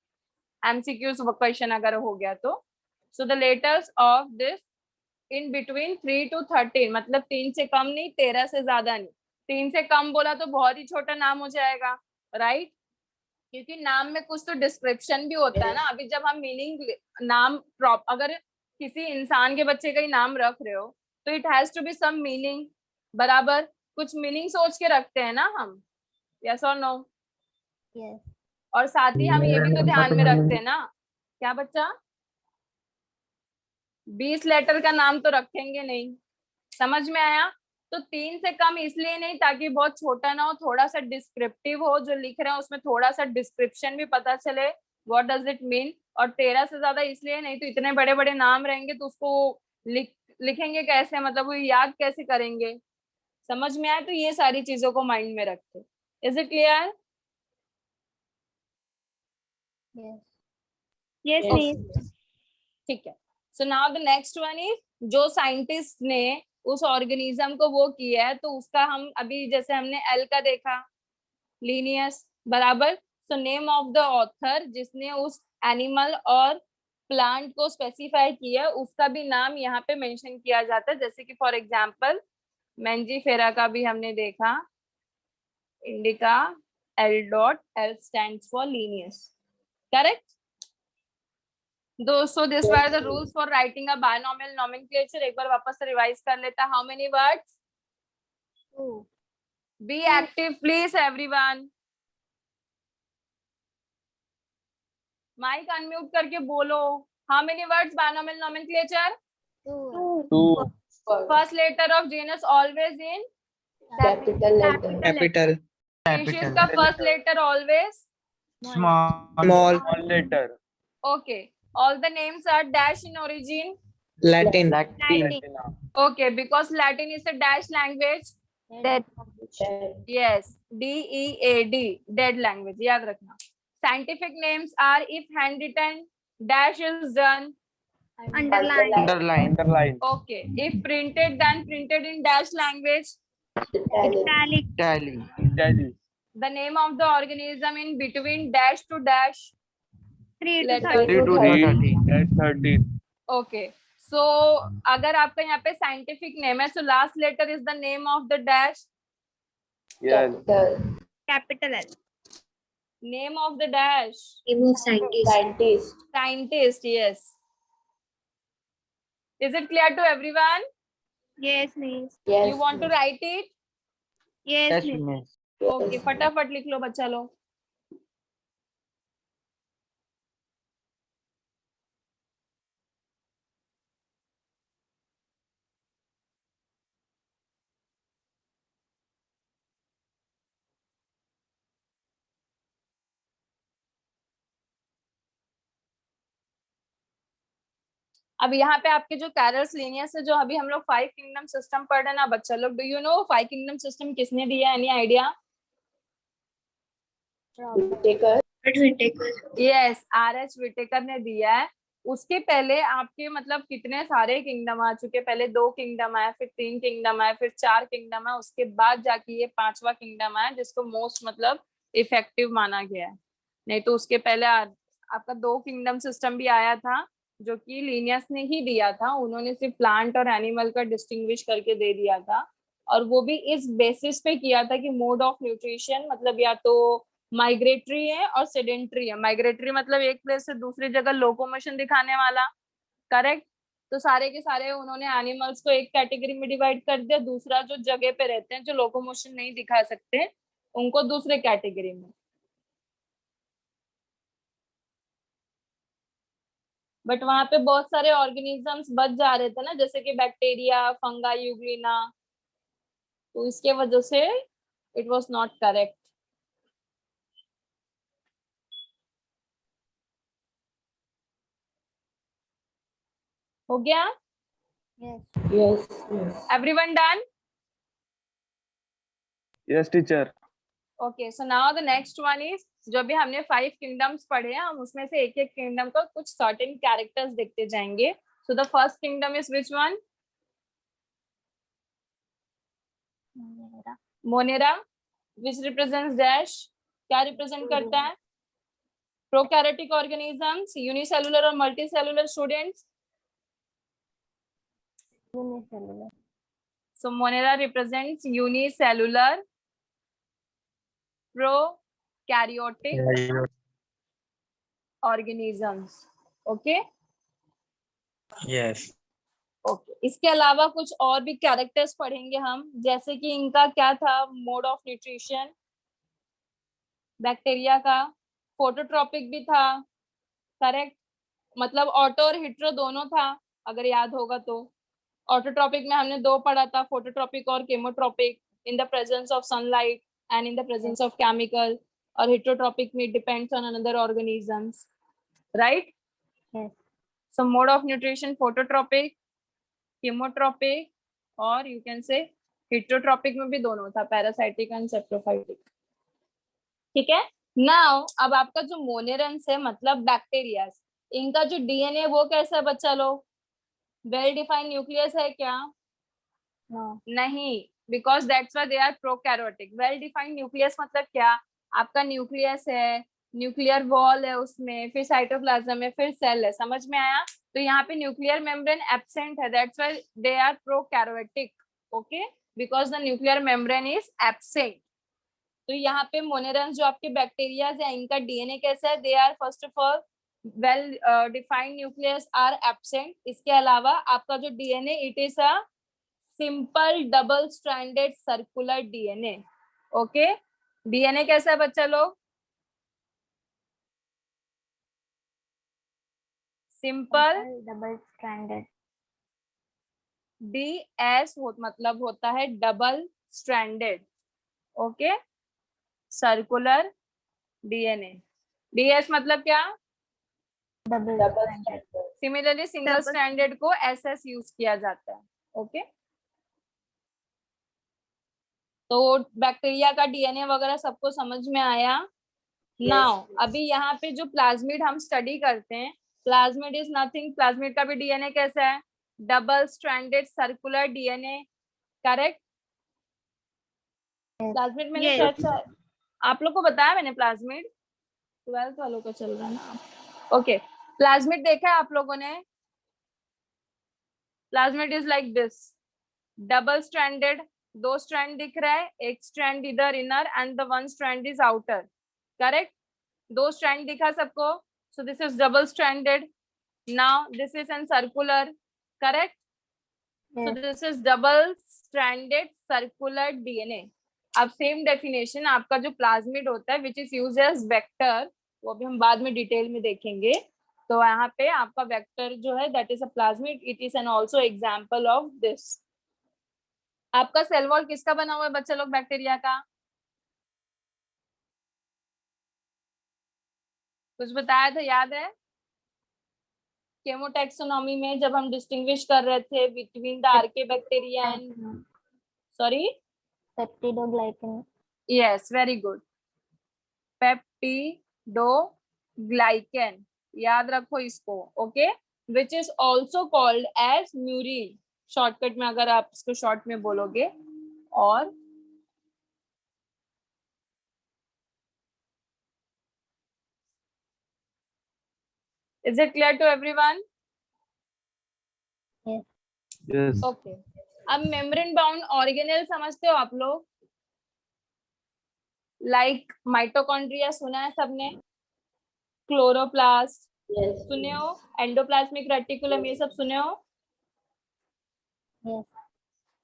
एमसीक्यूज क्वेश्चन अगर हो गया तो. So the letters of this in between 3 to 13, मतलब 3 से कम नहीं, 13 से ज्यादा नहीं. 3 से कम बोला तो बहुत ही छोटा नाम हो जाएगा, राइट? क्योंकि नाम में कुछ तो डिस्क्रिप्शन भी होता है ना. अभी जब हम मीनिंग नाम अगर किसी इंसान के बच्चे का ही नाम रख रहे हो तो it has to be some meaning, बराबर. कुछ मीनिंग सोच के रखते हैं ना हम, यस और नो? Yes. और साथ ही हम ये भी तो ध्यान में रखते हैं ना, क्या बच्चा, 20 लेटर का नाम तो रखेंगे नहीं. समझ में आया? तो 3 से कम इसलिए नहीं ताकि बहुत छोटा ना हो, थोड़ा सा डिस्क्रिप्टिव हो, जो लिख रहे हैं उसमें थोड़ा सा डिस्क्रिप्शन भी पता चले व्हाट डज इट मीन. और 13 से ज्यादा इसलिए नहीं तो इतने बड़े बड़े नाम रहेंगे तो उसको लिखेंगे कैसे, मतलब वो याद कैसे करेंगे. समझ में आया? तो ये सारी चीजों को माइंड में रखते. Is it clear? Yes. Yes, Yes. miss. ठीक है. So now the next one is, जो साइंटिस्ट ने उस ऑर्गेनिज्म को वो किया है तो उसका हम अभी जैसे हमने एल का देखा, लीनियस, बराबर. So name of the author जिसने उस एनिमल और प्लांट को स्पेसिफाई किया उसका भी नाम यहाँ पे मेंशन किया जाता है. जैसे कि फॉर एग्जांपल मैंजीफेरा का भी हमने देखा, indica, L dot, L stands for Linnaeus, correct? So this were the rules for writing a binomial nomenclature. एक बार वापस से रिवाइज कर लेता. How many words? 2. Be active, please, everyone. Mic unmute करके बोलो. How many words binomial nomenclature? 2. 2. First letter of genus always in. Capital letter. Capital. Species का first letter always. Small. Small letter. Okay. All the names are dash in origin. Latin. Latin. Okay, because Latin is a dash language. Dead. Yes, DEAD, dead language. याद रखना. Scientific names are, if handwritten, dash is done. Underline. Underline. Okay, if printed, then printed in dash language. Italic. Tally. The name of the organism in between dash to dash. 3 to Letter. 30. 3 to 30. That's 13. Okay, so अगर आपका यहाँ पे scientific name है, so last letter is the name of the dash. Yes. Capital L. Name of the dash. Name of scientist. Scientist, yes. Is it clear to everyone? Yes, miss. Yes. You want to write it? Yes, miss. miss. Okay, फटाफट लिख लो बच्चा लो. अब यहाँ पे आपके जो carols Linnaeus है, जो अभी हम लोग 5 किंगडम सिस्टम पढ़ रहे हैं ना बच्चा लोग, do you know 5 kingdom system किसने दिया? Any idea? Whittaker. Yes, R H. Whittaker ने दिया है. उसके पहले आपके मतलब कितने सारे किंगडम आ चुके. पहले 2 किंगडम आया, फिर 3 किंगडम आया, फिर 4 किंगडम आया, उसके बाद जाके ये 5वां किंगडम आया जिसको मोस्ट मतलब इफेक्टिव माना गया है. नहीं तो उसके पहले आपका 2 किंगडम सिस्टम भी आया था जो कि लीनियस ने ही दिया था. उन्होंने सिर्फ प्लांट और एनिमल का डिस्टिंग्विश करके दे दिया था, और वो भी इस बेसिस पे किया था कि मोड ऑफ न्यूट्रिशन मतलब या तो माइग्रेटरी है और सेडेंट्री है. माइग्रेटरी मतलब एक प्लेस से दूसरी जगह लोकोमोशन दिखाने वाला, करेक्ट? तो सारे के सारे उन्होंने एनिमल्स को एक कैटेगरी में डिवाइड कर दिया. दूसरा जो जगह पे रहते हैं जो लोकोमोशन नहीं दिखा सकते उनको दूसरे कैटेगरी में. बट वहां पे बहुत सारे ऑर्गेनिजम्स बच जा रहे थे ना, जैसे कि बैक्टीरिया, फंगा, यूग्लिना, तो इसके वजह से इट वाज नॉट करेक्ट. हो गया? Yes. Everyone done? Yes, teacher. Okay, so now the next one is, जो भी हमने 5 किंगडम्स पढ़े हैं हम उसमें से एक एक किंगडम का कुछ सर्टेन कैरेक्टर्स देखते जाएंगे. So the first kingdom is which one? Monera, which represents dash. क्या represent करता है? Prokaryotic organisms, unicellular और multicellular students. Unicellular. So Monera represents unicellular prokaryotic organisms. Okay. Yes. Okay इसके अलावा कुछ और भी कैरेक्टर्स पढ़ेंगे हम, जैसे कि इनका क्या था मोड ऑफ न्यूट्रिशन, बैक्टीरिया का फोटोट्रॉपिक भी था, करेक्ट, मतलब ऑटो और हिट्रो दोनों था अगर याद होगा तो। ऑटोट्रॉपिक में हमने दो पढ़ा था, फोटोट्रॉपिक और chemotropic, in the presence of sunlight and in the presence of chemical, और हेट्रोट्रॉपिक में depends on another organisms, right. So mode of nutrition phototropic, chemotropic, और यू कैन से हेट्रोट्रॉपिक में भी दोनों था, पैरासाइटिक एंड सेप्टोफाइटिक, ठीक है। नाउ अब आपका जो मोनेरंस है मतलब बैक्टीरिया, इनका जो डीएनए वो कैसा है बच्चा लोग? वेल डिफाइंड न्यूक्लियस है क्या? नहीं, because that's why they are prokaryotic. Well defined nucleus मतलब क्या? आपका न्यूक्लियस है, न्यूक्लियर वॉल है उसमें, फिर साइटोप्लाज्म है, फिर सेल है, समझ में आया? तो यहाँ पे न्यूक्लियर मेम्ब्रेन एब्सेंट है, that's why they are prokaryotic, okay, because the nuclear membrane is absent. तो यहाँ पे मोनेरंस जो आपके बैक्टीरिया है इनका डीएनए कैसा है? They are first of all well defined nucleus are absent. इसके अलावा आपका जो DNA it is a simple double stranded circular DNA, okay. DNA कैसा है बच्चा लोग? Simple double stranded. DS मतलब होता है double stranded, okay, circular DNA. DS मतलब क्या? Double stranded. Similarly single stranded को SS यूज किया जाता है, ओके। तो बैक्टीरिया का डीएनए वगैरह सबको समझ में आया? नाउ अभी यहाँ पे जो प्लाज्मिड हम स्टडी करते हैं, प्लाज्मिड इज नथिंग, प्लाज्मिड का भी डीएनए कैसा है? Double stranded circular DNA, correct. Plasmid मैंने शायद आप लोग को बताया मैंने, प्लाज्मिड 12th वालों का चल रहा है ना, ओके। प्लाज्मिड देखा है आप लोगों ने? Plasmid is like this, double stranded, दो स्ट्रैंड दिख रहा है, एक स्ट्रैंड इधर inner and the one strand is outer, correct. दो स्ट्रैंड दिखा सबको, so this is double stranded. Now this is an circular, correct, so this is double stranded circular DNA. अब सेम डेफिनेशन आपका जो प्लाज्मिड होता है which is used as vector, वो भी हम बाद में डिटेल में देखेंगे। तो यहाँ पे आपका वेक्टर जो है that is a plasmid, it is an also example of this. आपका सेल वॉल किसका बना हुआ है बच्चे लोग? बैक्टीरिया का। कुछ बताया था, याद है? केमोटैक्सोनॉमी में जब हम डिस्टिंग्विश कर रहे थे between the archaeobacteria and, sorry, peptidoglycan. Yes, very good, peptidoglycan, याद रखो इसको, okay, which is also called as murein, shortcut में अगर आप इसको शॉर्ट में बोलोगे। और is it clear to everyone? Yes. Okay, अब मेम्ब्रेन बाउंड ऑर्गेनेल समझते हो आप लोग? लाइक माइटोकॉन्ड्रिया सुना है सबने, क्लोरोप्लास्ट सुने हो, एंडोप्लाज्मिक रेटिकुलम, ये सब सुने हो?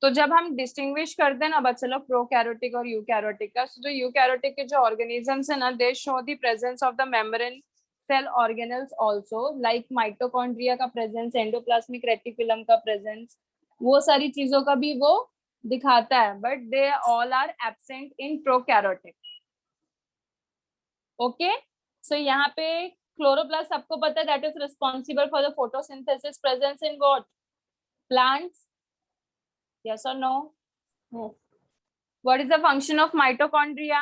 तो जब हम डिस्टिंग्विश करते हैं ना बच्चे लोग प्रोकैरियोटिक और यूकैरियोटिक का, तो यूकैरियोटिक के जो ऑर्गेनिजम्स है ना, they show the presence of the membrane cell organelles also, like mitochondria का प्रेजेंस, एंडोप्लाज्मिक रेटिकुलम का प्रेजेंस, वो सारी चीजों का भी वो दिखाता है, but they all are absent in prokaryotic, okay. So यहाँ पे क्लोरोप्लास्ट सबको पता है, that is responsible for the photosynthesis, presence in what? Plants, yes or no? Yes. What is the function of mitochondria?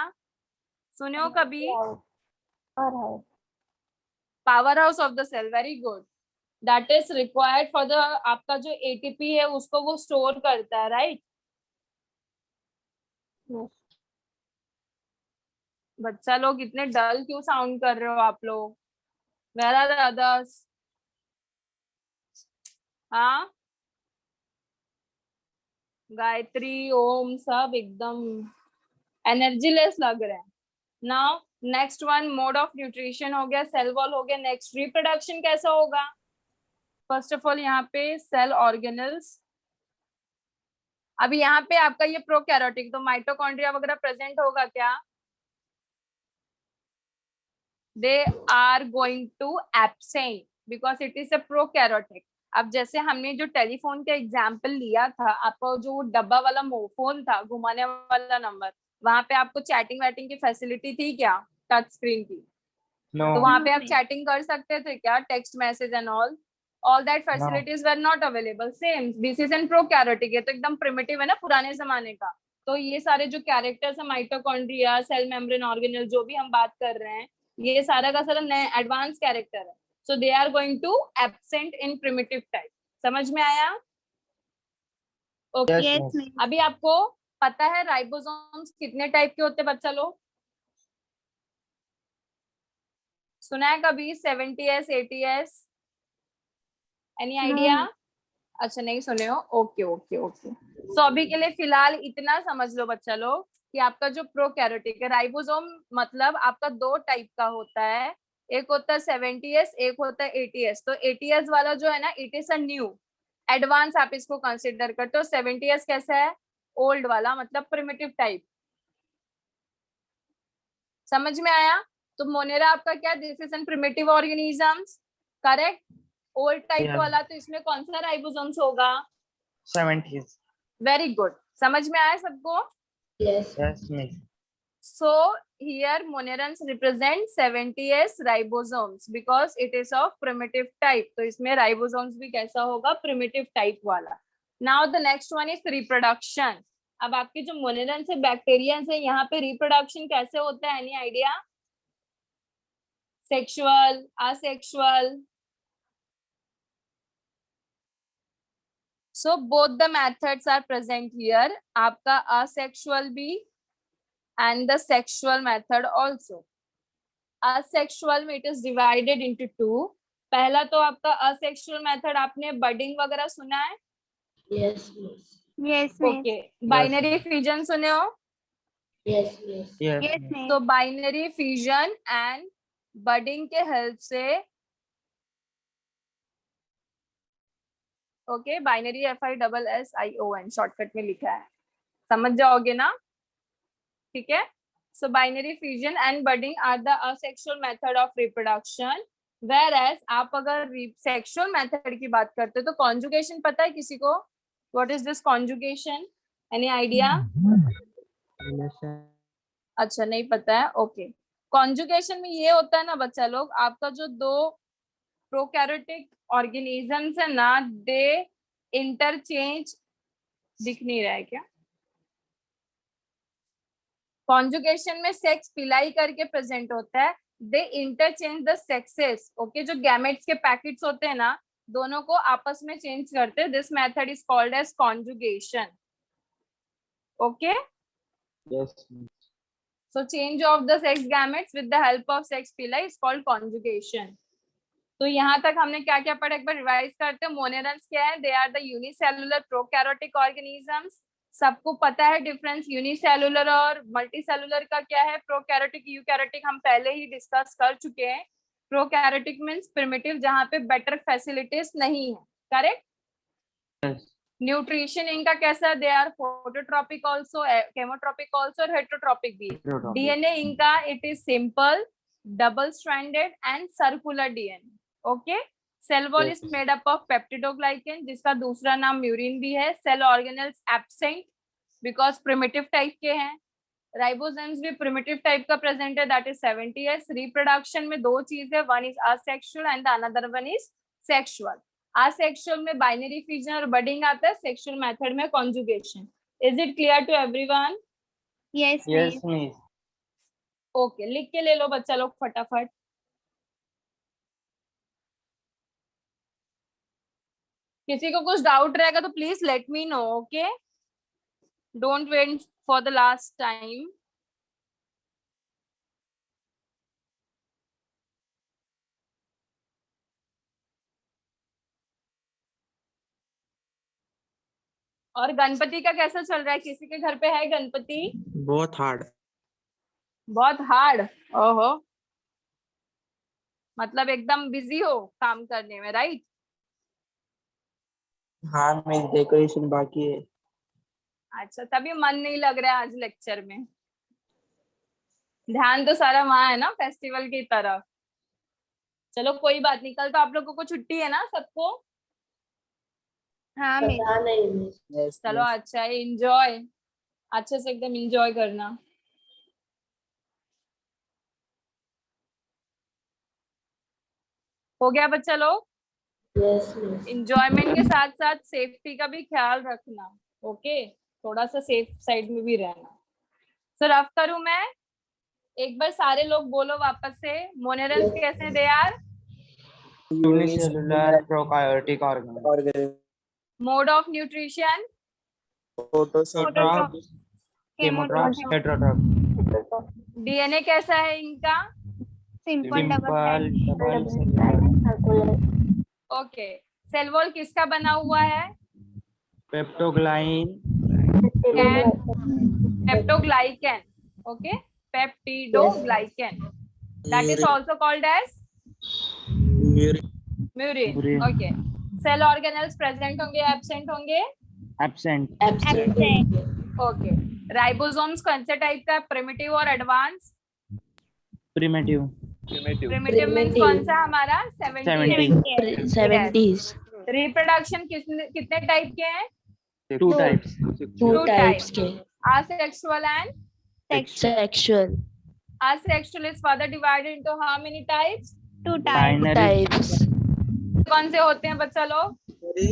सुने हो कभी? Powerhouse. Powerhouse of the cell, very good. That is required for the, आपका जो ATP है उसको वो store करता है, राइट? Yes. बच्चा लोग इतने डल क्यों साउंड कर रहे हो आप लोग? Where are the others? हाँ, गायत्री, ओम सब एकदम एनर्जी लेस लग रहे हैं. Now next one, mode of nutrition हो गया, सेल वॉल हो गया. नेक्स्ट रिप्रोडक्शन कैसा होगा? फर्स्ट ऑफ ऑल यहाँ पे सेल ऑर्गेनल्स. अभी यहाँ पे आपका ये प्रोकैरियोटिक, तो माइटोकॉन्ड्रिया वगैरह प्रेजेंट होगा क्या? They are going to absent because it is a prokaryotic. अब जैसे हमने जो टेलीफोन का एग्जाम्पल लिया था, आपका जो डब्बा वाला फोन था, घुमाने वाला नंबर, वहां पे आपको चैटिंग वैटिंग की फैसिलिटी थी क्या टच स्क्रीन की? No. तो वहां पे आप नहीं. चैटिंग कर सकते थे क्या, text message and all that facilities were not available. Same this is N prokaryotic, है तो एकदम प्रिमिटिव है ना, पुराने जमाने का. तो ये सारे जो कैरेक्टर्स है, माइटोकॉन्ड्रिया, सेल मेम्ब्रेन ऑर्गेनल, जो भी हम बात कर रहे हैं, ये सारा का सारा नए एडवांस कैरेक्टर है. So they are going to absent in primitive type. समझ में आया? Okay. Yes, Yes, miss. miss. अभी आपको पता है राइबोसोम्स कितने टाइप के होते हैं बच्चा लोग? सुना है कभी 70s 80s? Any idea? अच्छा, नहीं सुने हो? Okay okay okay. सो अभी के लिए फिलहाल इतना समझ लो बच्चा लोग कि आपका जो प्रोकैरियोटिक है, राइबोसोम मतलब आपका दो टाइप का होता है. एक होता है 70s, एक होता है 80s. तो 80s वाला जो है ना, it is a new advance, आप इसको कंसिडर करते हो. 70s कैसा है? ओल्ड वाला, मतलब प्रिमिटिव टाइप. समझ में आया? तो मोनेरा आपका क्या, this is N primitive organisms, correct? Old type Yeah. वाला, तो इसमें कौन सा राइबोसोम्स होगा? 70s. Very good. समझ में आया सबको? Yes, miss. So here monerans represent 70s ribosomes because it is of primitive type. तो इसमें ribosomes भी कैसा होगा? Primitive type वाला. Now the next one is reproduction. अब आपके जो monerans है, bacterians है, यहाँ पे reproduction कैसे होता है? Any idea? Sexual, asexual? So both the methods are present here. आपका asexual भी and the sexual method also. Asexual में it is divided into two. पहला तो आपका asexual method, आपने budding वगैरह सुना है? Yes, miss. Yes, miss. Okay. Binary fission सुने हो? Yes, miss. Yes, Yes, miss. miss. So binary fission and budding के help से, okay, binary FISSION shortcut में लिखा है, समझ जाओगे ना? ठीक है. So binary fission and budding are the asexual method of reproduction. Whereas आप अगर sexual method की बात करते हो तो conjugation पता है किसी को? What is this conjugation? Any idea? अच्छा, नहीं पता है. ओके. Conjugation में ये होता है ना बच्चा लोग, आपका जो दो प्रोकैरियोटिक ऑर्गेनिजम्स है ना, दे इंटरचेंज, दिख नहीं रहा है क्या? कॉन्जुगेशन में सेक्स पिलाई करके प्रेजेंट होता है. दे इंटरचेंज द सेक्सेस. ओके, जो गैमेट्स के पैकेट्स होते हैं ना, दोनों को आपस में चेंज करते हैं. This method is called as conjugation. Okay. Yes. So change of the sex gametes with the help of sex pili is called conjugation. तो यहाँ तक हमने क्या क्या पढ़ा, एक बार रिवाइज करते हैं. मोनेरन्स क्या है? They are the unicellular prokaryotic organisms. सबको पता है डिफरेंस यूनिसेलुलर और मल्टीसेलुलर का क्या है? प्रोकैरियोटिक, यूकैरियोटिक हम पहले ही डिस्कस कर चुके हैं. प्रोकैरियोटिक मींस प्रिमिटिव, जहाँ पे बेटर फैसिलिटीज नहीं है. करेक्ट. Yes. न्यूट्रिशन इनका कैसा? They are phototropic also, chemotropic also और हेटरोट्रॉपिक भी. डीएनए इनका it is simple, double stranded and circular DNA. Okay. Cell wall is made up of peptidoglycan, जिसका दूसरा नाम म्यूरिन भी है. Cell organelles absent because primitive type के हैं. राइबोसोम्स भी प्रिमिटिव टाइप का प्रेजेंट है, दैट इज 70s. रिप्रोडक्शन में दो चीज है, one is asexual and the another one is sexual. Asexual में बाइनरी फिजन और बडिंग आता है, सेक्सुअल मेथड में conjugation. Is it clear to everyone? Yes, Yes, miss. miss. Okay, लिख के ले लो बच्चा लोग फटाफट. किसी को कुछ डाउट रहेगा तो please let me know, okay? Don't wait for the last time. और गणपति का कैसा चल रहा है? किसी के घर पे है गणपति? बहुत हार्ड। बहुत हार्ड. ओहो, मतलब एकदम बिजी हो काम करने में, राइट? हाँ, मेरी डेकोरेशन बाकी है। अच्छा, तभी मन नहीं लग रहा है आज लेक्चर में. ध्यान तो सारा वहां है ना, फेस्टिवल की तरफ. चलो कोई बात नहीं, कल तो आप लोगों को छुट्टी है ना सबको? हाँ मिस. पता नहीं मिस। चलो अच्छा है, इंजॉय अच्छे से एकदम इंजॉय करना. हो गया बच्चा लोग? Yes miss. इंजॉयमेंट के साथ साथ सेफ्टी का भी ख्याल रखना, ओके? थोड़ा सा सेफ साइड में भी रहना. सो रफ करूं मैं? एक बार सारे लोग बोलो वापस से. मोनेरल्स कैसे हैं? They are unicellular prokaryotic organism. Mode of nutrition, phototroph, chemotroph, heterotroph. DNA कैसा है इनका? Simple double double cellular. Okay. Cell wall किसका बना हुआ है? Peptoglycan, peptoglycan. Okay, peptidoglycan. That is also called as murin. Okay. Cell organelles present होंगे, absent होंगे? Absent. Absent. Okay. Ribosomes कौन से टाइप का? प्रिमिटिव और एडवांस? प्रिमिटिव। प्रिमिटिव मीन्स कौन सा हमारा? 70. 70s। रिप्रोडक्शन कितने टाइप के हैं? Two types. Two types. के। Asexual and sexual. asexual is further divided into how many types? 2 types. Types. कौन से होते हैं बच्चा लोग?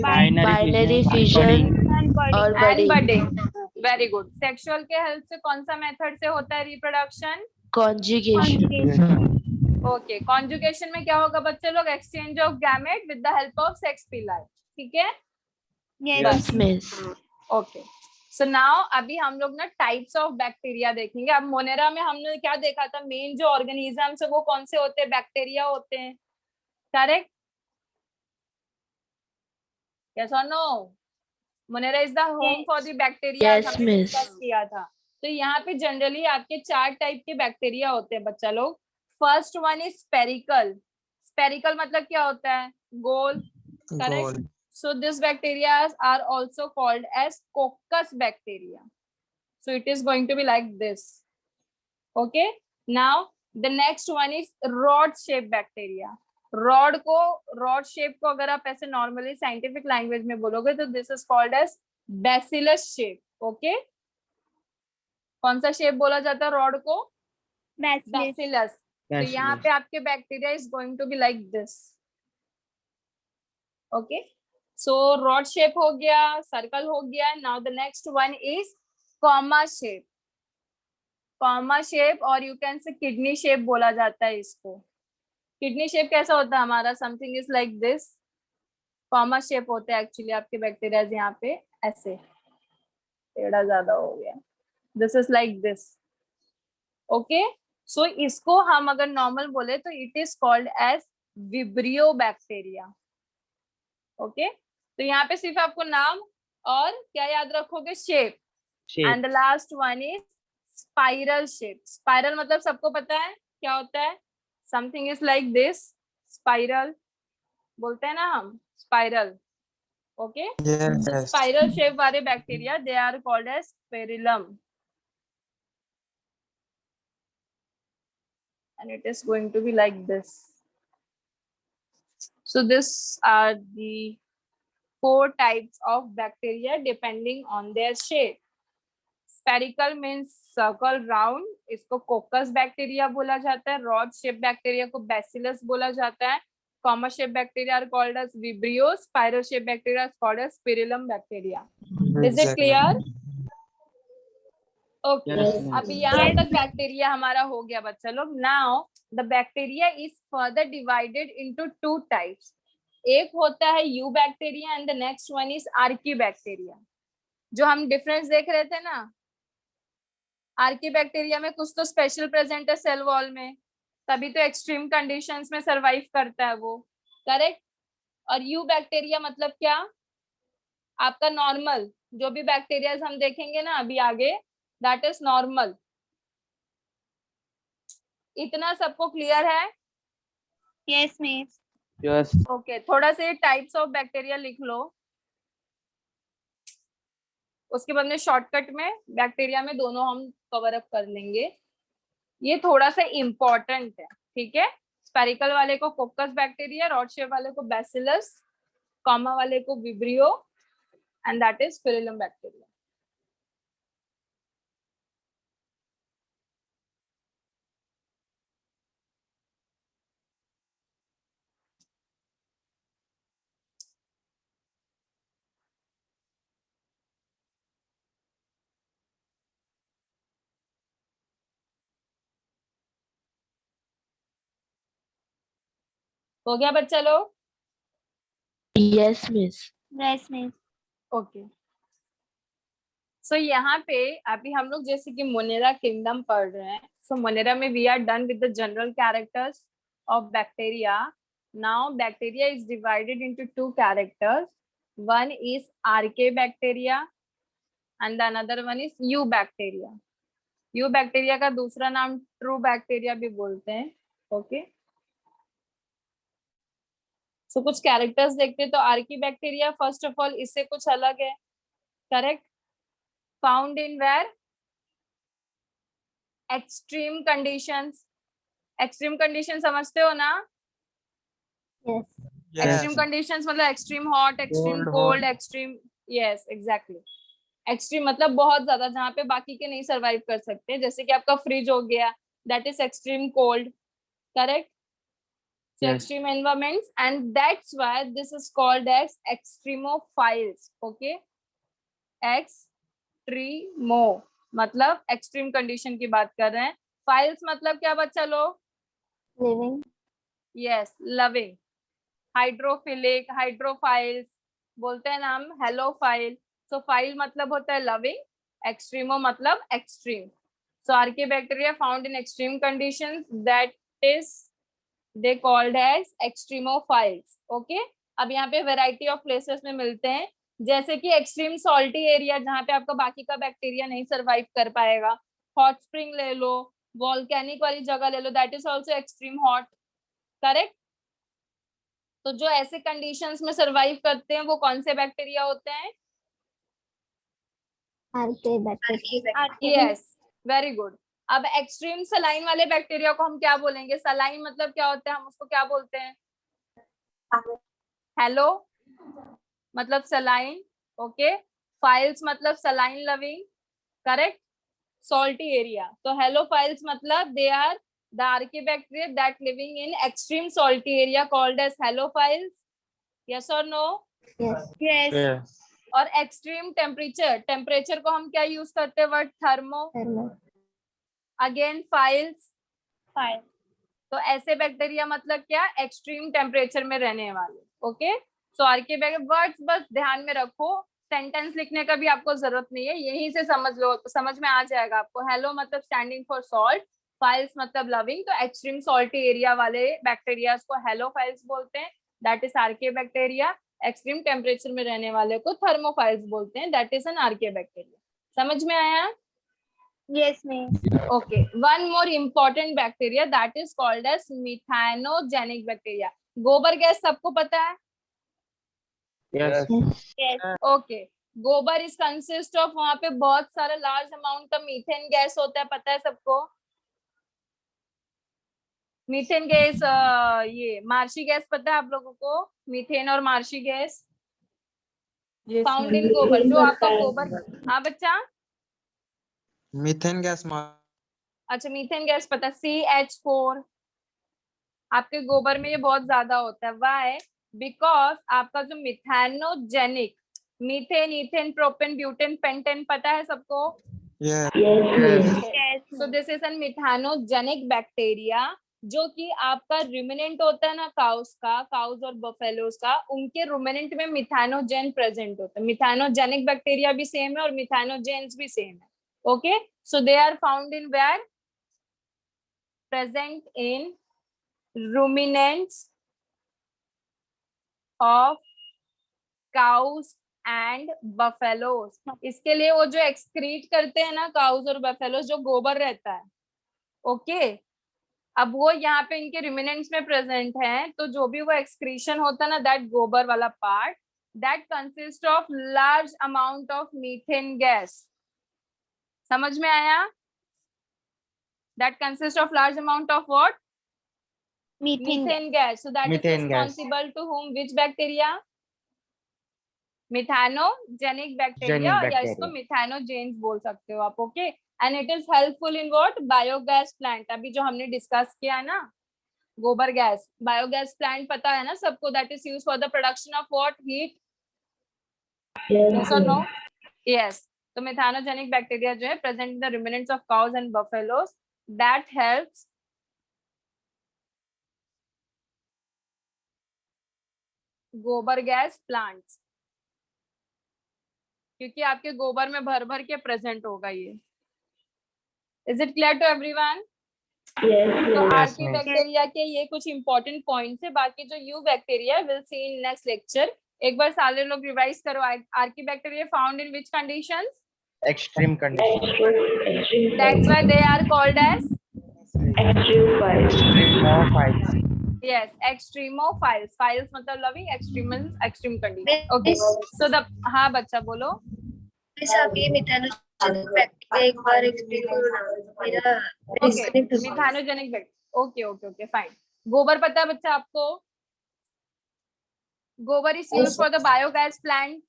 बाइनरी फिशन और and budding. Very good. Sexual के हेल्प से कौन सा मेथड से होता है रिप्रोडक्शन? कॉन्जुगेशन। ओके. कॉन्जुगेशन में क्या होगा बच्चे लोग? Exchange of gamete with the help of sex पिलाई. ठीक है? Yes. Miss. Okay. So now अभी हम लोग ना टाइप्स ऑफ बैक्टीरिया देखेंगे. अब मोनेरा में हमने क्या देखा था? मेन जो ऑर्गेनिजम्स है वो कौन से होते हैं? बैक्टीरिया होते हैं, करेक्ट? यस और no? Monera is the home for the bacteria. Yes, हमने miss. डिस्कस किया था. तो यहाँ पे जनरली आपके 4 टाइप के बैक्टीरिया होते हैं बच्चा लोग. First one is spherical. Spherical मतलब क्या होता है? गोल, correct? So these bacteria are also called as coccus bacteria. So it is going to be like this. Okay. Now the next one is rod shaped bacteria. Rod shape को अगर आप ऐसे normally scientific language में बोलोगे तो this is called as bacillus shape. Okay. कौन सा shape बोला जाता है रॉड को? बैसिलस. तो यहाँ पे आपके bacteria is going to be like this. Okay. So rod shape हो गया, सर्कल हो गया. Now the next one is comma shape. Comma shape और you can say kidney shape बोला जाता है इसको. किडनी शेप कैसा होता है हमारा? Something is like this. Comma shape होता है एक्चुअली आपके बैक्टीरिया यहाँ पे ऐसे. टेढ़ा ज्यादा हो गया. This is like this. Okay. So इसको हम अगर नॉर्मल बोले तो it is called as vibrio bacteria. Okay. तो यहाँ पे सिर्फ आपको नाम और क्या याद रखोगे? Shape. And the last one is spiral shape. Spiral मतलब सबको पता है क्या होता है? Something is like this. Spiral बोलते हैं ना हम, स्पाइरल. ओके. स्पाइरल शेप वाले bacteria they are called as spirillum. And it is going to be like this. So this are the 4 types of bacteria depending on their shape. Spherical means circle round, इसको coccus bacteria बोला जाता है. Rod shaped bacteria को bacillus बोला जाता है. Comma shaped bacteria are called as vibrio. Spiral shaped bacteria is called as spirillum bacteria. Is it clear? Okay. अभी यहाँ तक बैक्टीरिया हमारा हो गया बच्चा लोग. Now the bacteria is further divided into 2 types. एक होता है you bacteria and the next one is Archie bacteria. जो हम डिफरेंस देख रहे थे ना, आर्की बैक्टीरिया में कुछ तो स्पेशल प्रेजेंट है सेल वॉल में, तभी तो एक्सट्रीम कंडीशंस में सरवाइव करता है वो, करेक्ट। और यू बैक्टीरिया मतलब क्या, आपका नॉर्मल, जो भी बैक्टीरिया हम देखेंगे ना अभी आगे, दैट इज नॉर्मल। इतना सबको क्लियर है? Yes, miss. Yes. ओके, थोड़ा से टाइप्स ऑफ बैक्टीरिया लिख लो, उसके बाद में शॉर्टकट में बैक्टीरिया में दोनों हम कवर अप कर लेंगे। ये थोड़ा सा इम्पोर्टेंट है, ठीक है। स्पेरिकल वाले को कोकस बैक्टीरिया, रॉड शेप वाले को बैसिलस, कॉमा वाले को vibrio, and that is filum bacteria. हो गया बच्चा लोग? Yes, miss. Yes, miss. Okay, so यहाँ पे अभी हम लोग जैसे कि मोनेरा किंगडम पढ़ रहे हैं, सो मोनेरा में we are done with the general characters of bacteria. Now bacteria is divided into two characters, one is archaebacteria and the another one is eubacteria. Eubacteria का दूसरा नाम true bacteria भी बोलते हैं, okay. सो कुछ characters देखते हैं। तो archaebacteria first of all इससे कुछ अलग है, correct. Found in where, extreme conditions. Extreme condition समझते हो ना? Yes. एक्सट्रीम कंडीशंस मतलब extreme hot, extreme cold, extreme, yes exactly. Extreme मतलब बहुत ज्यादा, जहाँ पे बाकी के नहीं सरवाइव कर सकते, जैसे कि आपका फ्रिज हो गया, that is extreme cold, correct. So Yes. extreme environments, and that's why this is called as extremophiles, okay। एक्सट्रीमो मतलब एक्सट्रीम कंडीशन की बात कर रहे हैं। फाइल्स मतलब क्या बच्चा लोग? Living. Yes, loving. हाइड्रोफिलिक, हाइड्रोफाइल्स बोलते हैं ना हम, हेलोफाइल। सो फाइल मतलब होता है लविंग, एक्सट्रीमो मतलब extreme. So Archie bacteria found in extreme conditions, that is they called as extremophiles, okay। अब यहाँ पे वैरायटी ऑफ प्लेसेस में मिलते हैं, जैसे कि एक्सट्रीम सॉल्टी एरिया, जहाँ पे आपका बाकी का बैक्टीरिया नहीं सरवाइव कर पाएगा। हॉट स्प्रिंग ले लो, वॉल्केनिक वाली जगह ले लो, that is also extreme hot, correct. तो जो ऐसे कंडीशंस में सरवाइव करते हैं वो कौन से बैक्टीरिया होते हैं? Archaea bacteria. Yes, very good. अब एक्सट्रीम सलाइन वाले बैक्टीरिया को हम क्या बोलेंगे? सलाइन मतलब क्या होता है, हम उसको क्या बोलते हैं? हेलो मतलब सलाइन, ओके। फाइल्स मतलब saline loving, correct. Salty area, तो हेलोफाइल्स मतलब they are the archaebacteria that living in extreme salty area called as halophiles, yes और नो? Yes. Yes. Yes. और एक्सट्रीम टेम्परेचर, टेम्परेचर को हम क्या use करते हैं word? Thermo. Thermo. Again philes, Fine. तो ऐसे बैक्टीरिया मतलब क्या? एक्सट्रीम टेम्परेचर में रहने वाले, ओके। सो आर्की वर्ड्स बस ध्यान में रखो, सेंटेंस लिखने का भी आपको जरूरत नहीं है, यहीं से समझ लो, समझ में आ जाएगा आपको। हेलो मतलब स्टैंडिंग फॉर सॉल्ट, फाइल्स मतलब लविंग, तो एक्सट्रीम सॉल्टी एरिया वाले बैक्टीरिया को हेलोफाइल्स बोलते हैं, that is Archie bacteria. Extreme temperature में रहने वाले को थर्मोफाइल्स बोलते हैं, that is an Archie bacteria. समझ में आया? Yes, miss. Okay, one more important bacteria that is called as methanogenic bacteria. गोबर गैस सबको पता है? Yes. Yes. Okay, गोबर इज कंसिस्ट ऑफ, वहां पे बहुत सारा लार्ज अमाउंट का मीथेन गैस होता है, पता है सबको? मीथेन गैस, ये मार्शी गैस पता है आप लोगों को? मीथेन और मार्शी गैस फाउंड इन गोबर, जो आपका गोबर। हाँ बच्चा, मीथेन गैस अच्छा मीथेन गैस पता, CH4 आपके गोबर में ये बहुत ज्यादा होता है। वाई? बिकॉज आपका जो methanogenic, methane, ethane, propane, butane, pentane पता है सबको? Yes. Yes. So this is a methanogenic bacteria जो कि आपका रुमिनेंट होता है ना काउस और बफेलोस का, उनके रुमिनेंट में मिथानोजेन प्रेजेंट होता है। मिथानोजेनिक बैक्टीरिया भी सेम है और मिथानोजेन्स भी सेम है। Okay, so they are found in where? Present in ruminants of cows and buffaloes. इसके लिए वो जो एक्सक्रीट करते हैं ना काउस और बफेलोस, जो गोबर रहता है, ओके, अब वो यहाँ पे इनके रिमिनेंट्स में प्रेजेंट है, तो जो भी वो एक्सक्रीशन होता है ना, दैट गोबर वाला part, that consist of large amount of methane gas. समझ में आया? That consist of large amount of what? Methane gas. So that is Methane gas. Responsible to whom? Which bacteria? Methanogenic bacteria, Genic या bacteria. इसको मिथानोजेन्स बोल सकते हो आप। Okay, and it is helpful in what? Biogas plant. अभी जो हमने डिस्कस किया ना, गोबर गैस, बायोगैस प्लांट पता है ना सबको, that is used for the production of what? Heat. Yes और नो? यस। तो मिथानोजेनिक बैक्टीरिया जो है present in the ruminants of cows and buffaloes, that helps gobar gas plants, क्योंकि आपके गोबर में भर भर के प्रेजेंट होगा ये। Is it clear to everyone? तो आर्की बैक्टीरिया के ये कुछ इंपॉर्टेंट पॉइंट्स है। बाकी जो you bacteria will see in next lecture. एक बार सारे लोग रिवाइज करो। Archaebacteria found in which conditions? Extreme condition. That's why they are called as Extremophiles. yes extremophiles। Files मतलब loving, extreme condition. Okay, so the हाँ बच्चा बोलो। Methanogenic bacteria एक बार मिथानोजेनिक बैक्टीरिया। Okay fine. गोबर पता है बच्चा आपको? गोबर is used for the biogas plant,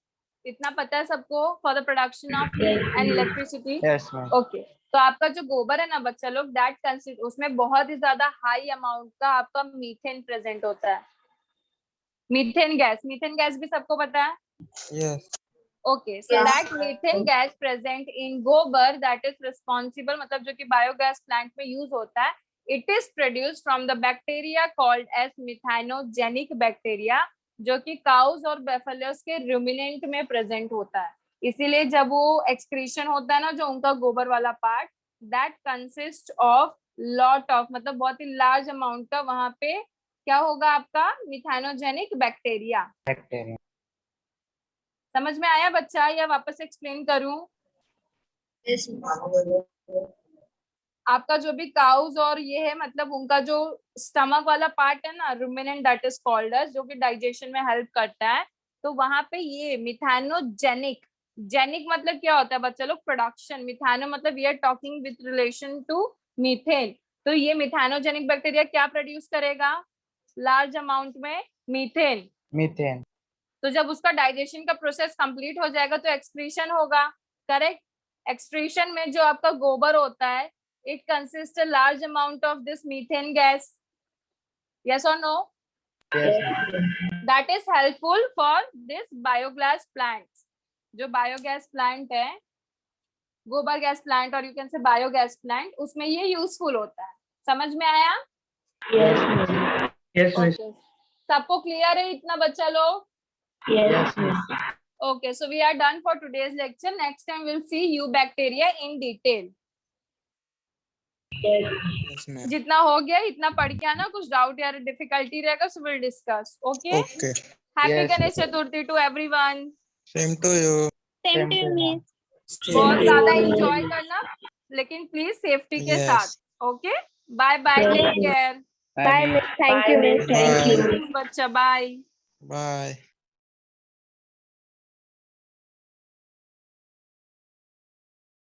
इतना पता है सबको, for the production of heat and electricity. Yes, ma'am. Okay, तो आपका जो गोबर है ना बच्चा लोग, दैट कंसिस्ट, उसमें बहुत ही ज्यादा हाई अमाउंट का आपका मीथेन प्रेजेंट होता है। मीथेन गैस भी सबको पता है? Yes. Okay, so that methane gas present in गोबर, दैट इज रिस्पॉन्सिबल, मतलब जो कि बायोगैस प्लांट में यूज होता है, it is produced from the bacteria called as methanogenic bacteria, जो कि काउस और बफेलोस के रुमिनेंट में प्रेजेंट होता है। इसीलिए जब वो एक्सक्रीशन होता है ना, जो उनका गोबर वाला part, that consist of lot of, मतलब बहुत ही लार्ज अमाउंट का, वहां पे क्या होगा आपका? मिथानोजेनिक बैक्टीरिया। Bacteria. समझ में आया बच्चा, या वापस एक्सप्लेन करूं? आपका जो भी काउस और ये है, मतलब उनका जो स्टमक वाला पार्ट है ना, रुमिनेंट, दैट इज कॉल्ड एज, जो कि डाइजेशन में हेल्प करता है, तो वहां पे ये मिथानोजेनिक, जेनिक मतलब क्या होता है बच्चा लोग? प्रोडक्शन। मिथानो मतलब we are talking with relation to methane, तो ये मिथानोजेनिक बैक्टीरिया क्या प्रोड्यूस करेगा? लार्ज अमाउंट में मीथेन। Methane. तो जब उसका डाइजेशन का प्रोसेस कंप्लीट हो जाएगा तो एक्सक्रीशन होगा, करेक्ट? एक्सक्रीशन में जो आपका गोबर होता है, it consists a large amount of this methane gas. Yes or no? Yes, ma'am. That is helpful for this biogas plants. जो बायोगैस प्लांट है, गोबर गैस प्लांट और यू कैन से बायोगैस प्लांट, उसमें ये यूजफुल होता है। समझ में आया? Yes, miss. Okay. सबको क्लियर है इतना बच्चा लोग? Yes, miss. Okay, so we are done for today's lecture. Next time we'll see eubacteria in detail. Yes, ma'am. जितना हो गया इतना पढ़ के आना, कुछ डाउट या डिफिकल्टी रहेगा so we'll discuss. Okay? Okay. Happy Yes. Ganesh Chaturthi to everyone. Same to you. Same to you, miss. बहुत ज्यादा enjoy करना, लेकिन please safety के Yes. साथ. Okay? Bye bye. Take care. Bye, miss. Thank you, miss. Thank you. बच्चा bye. Bye.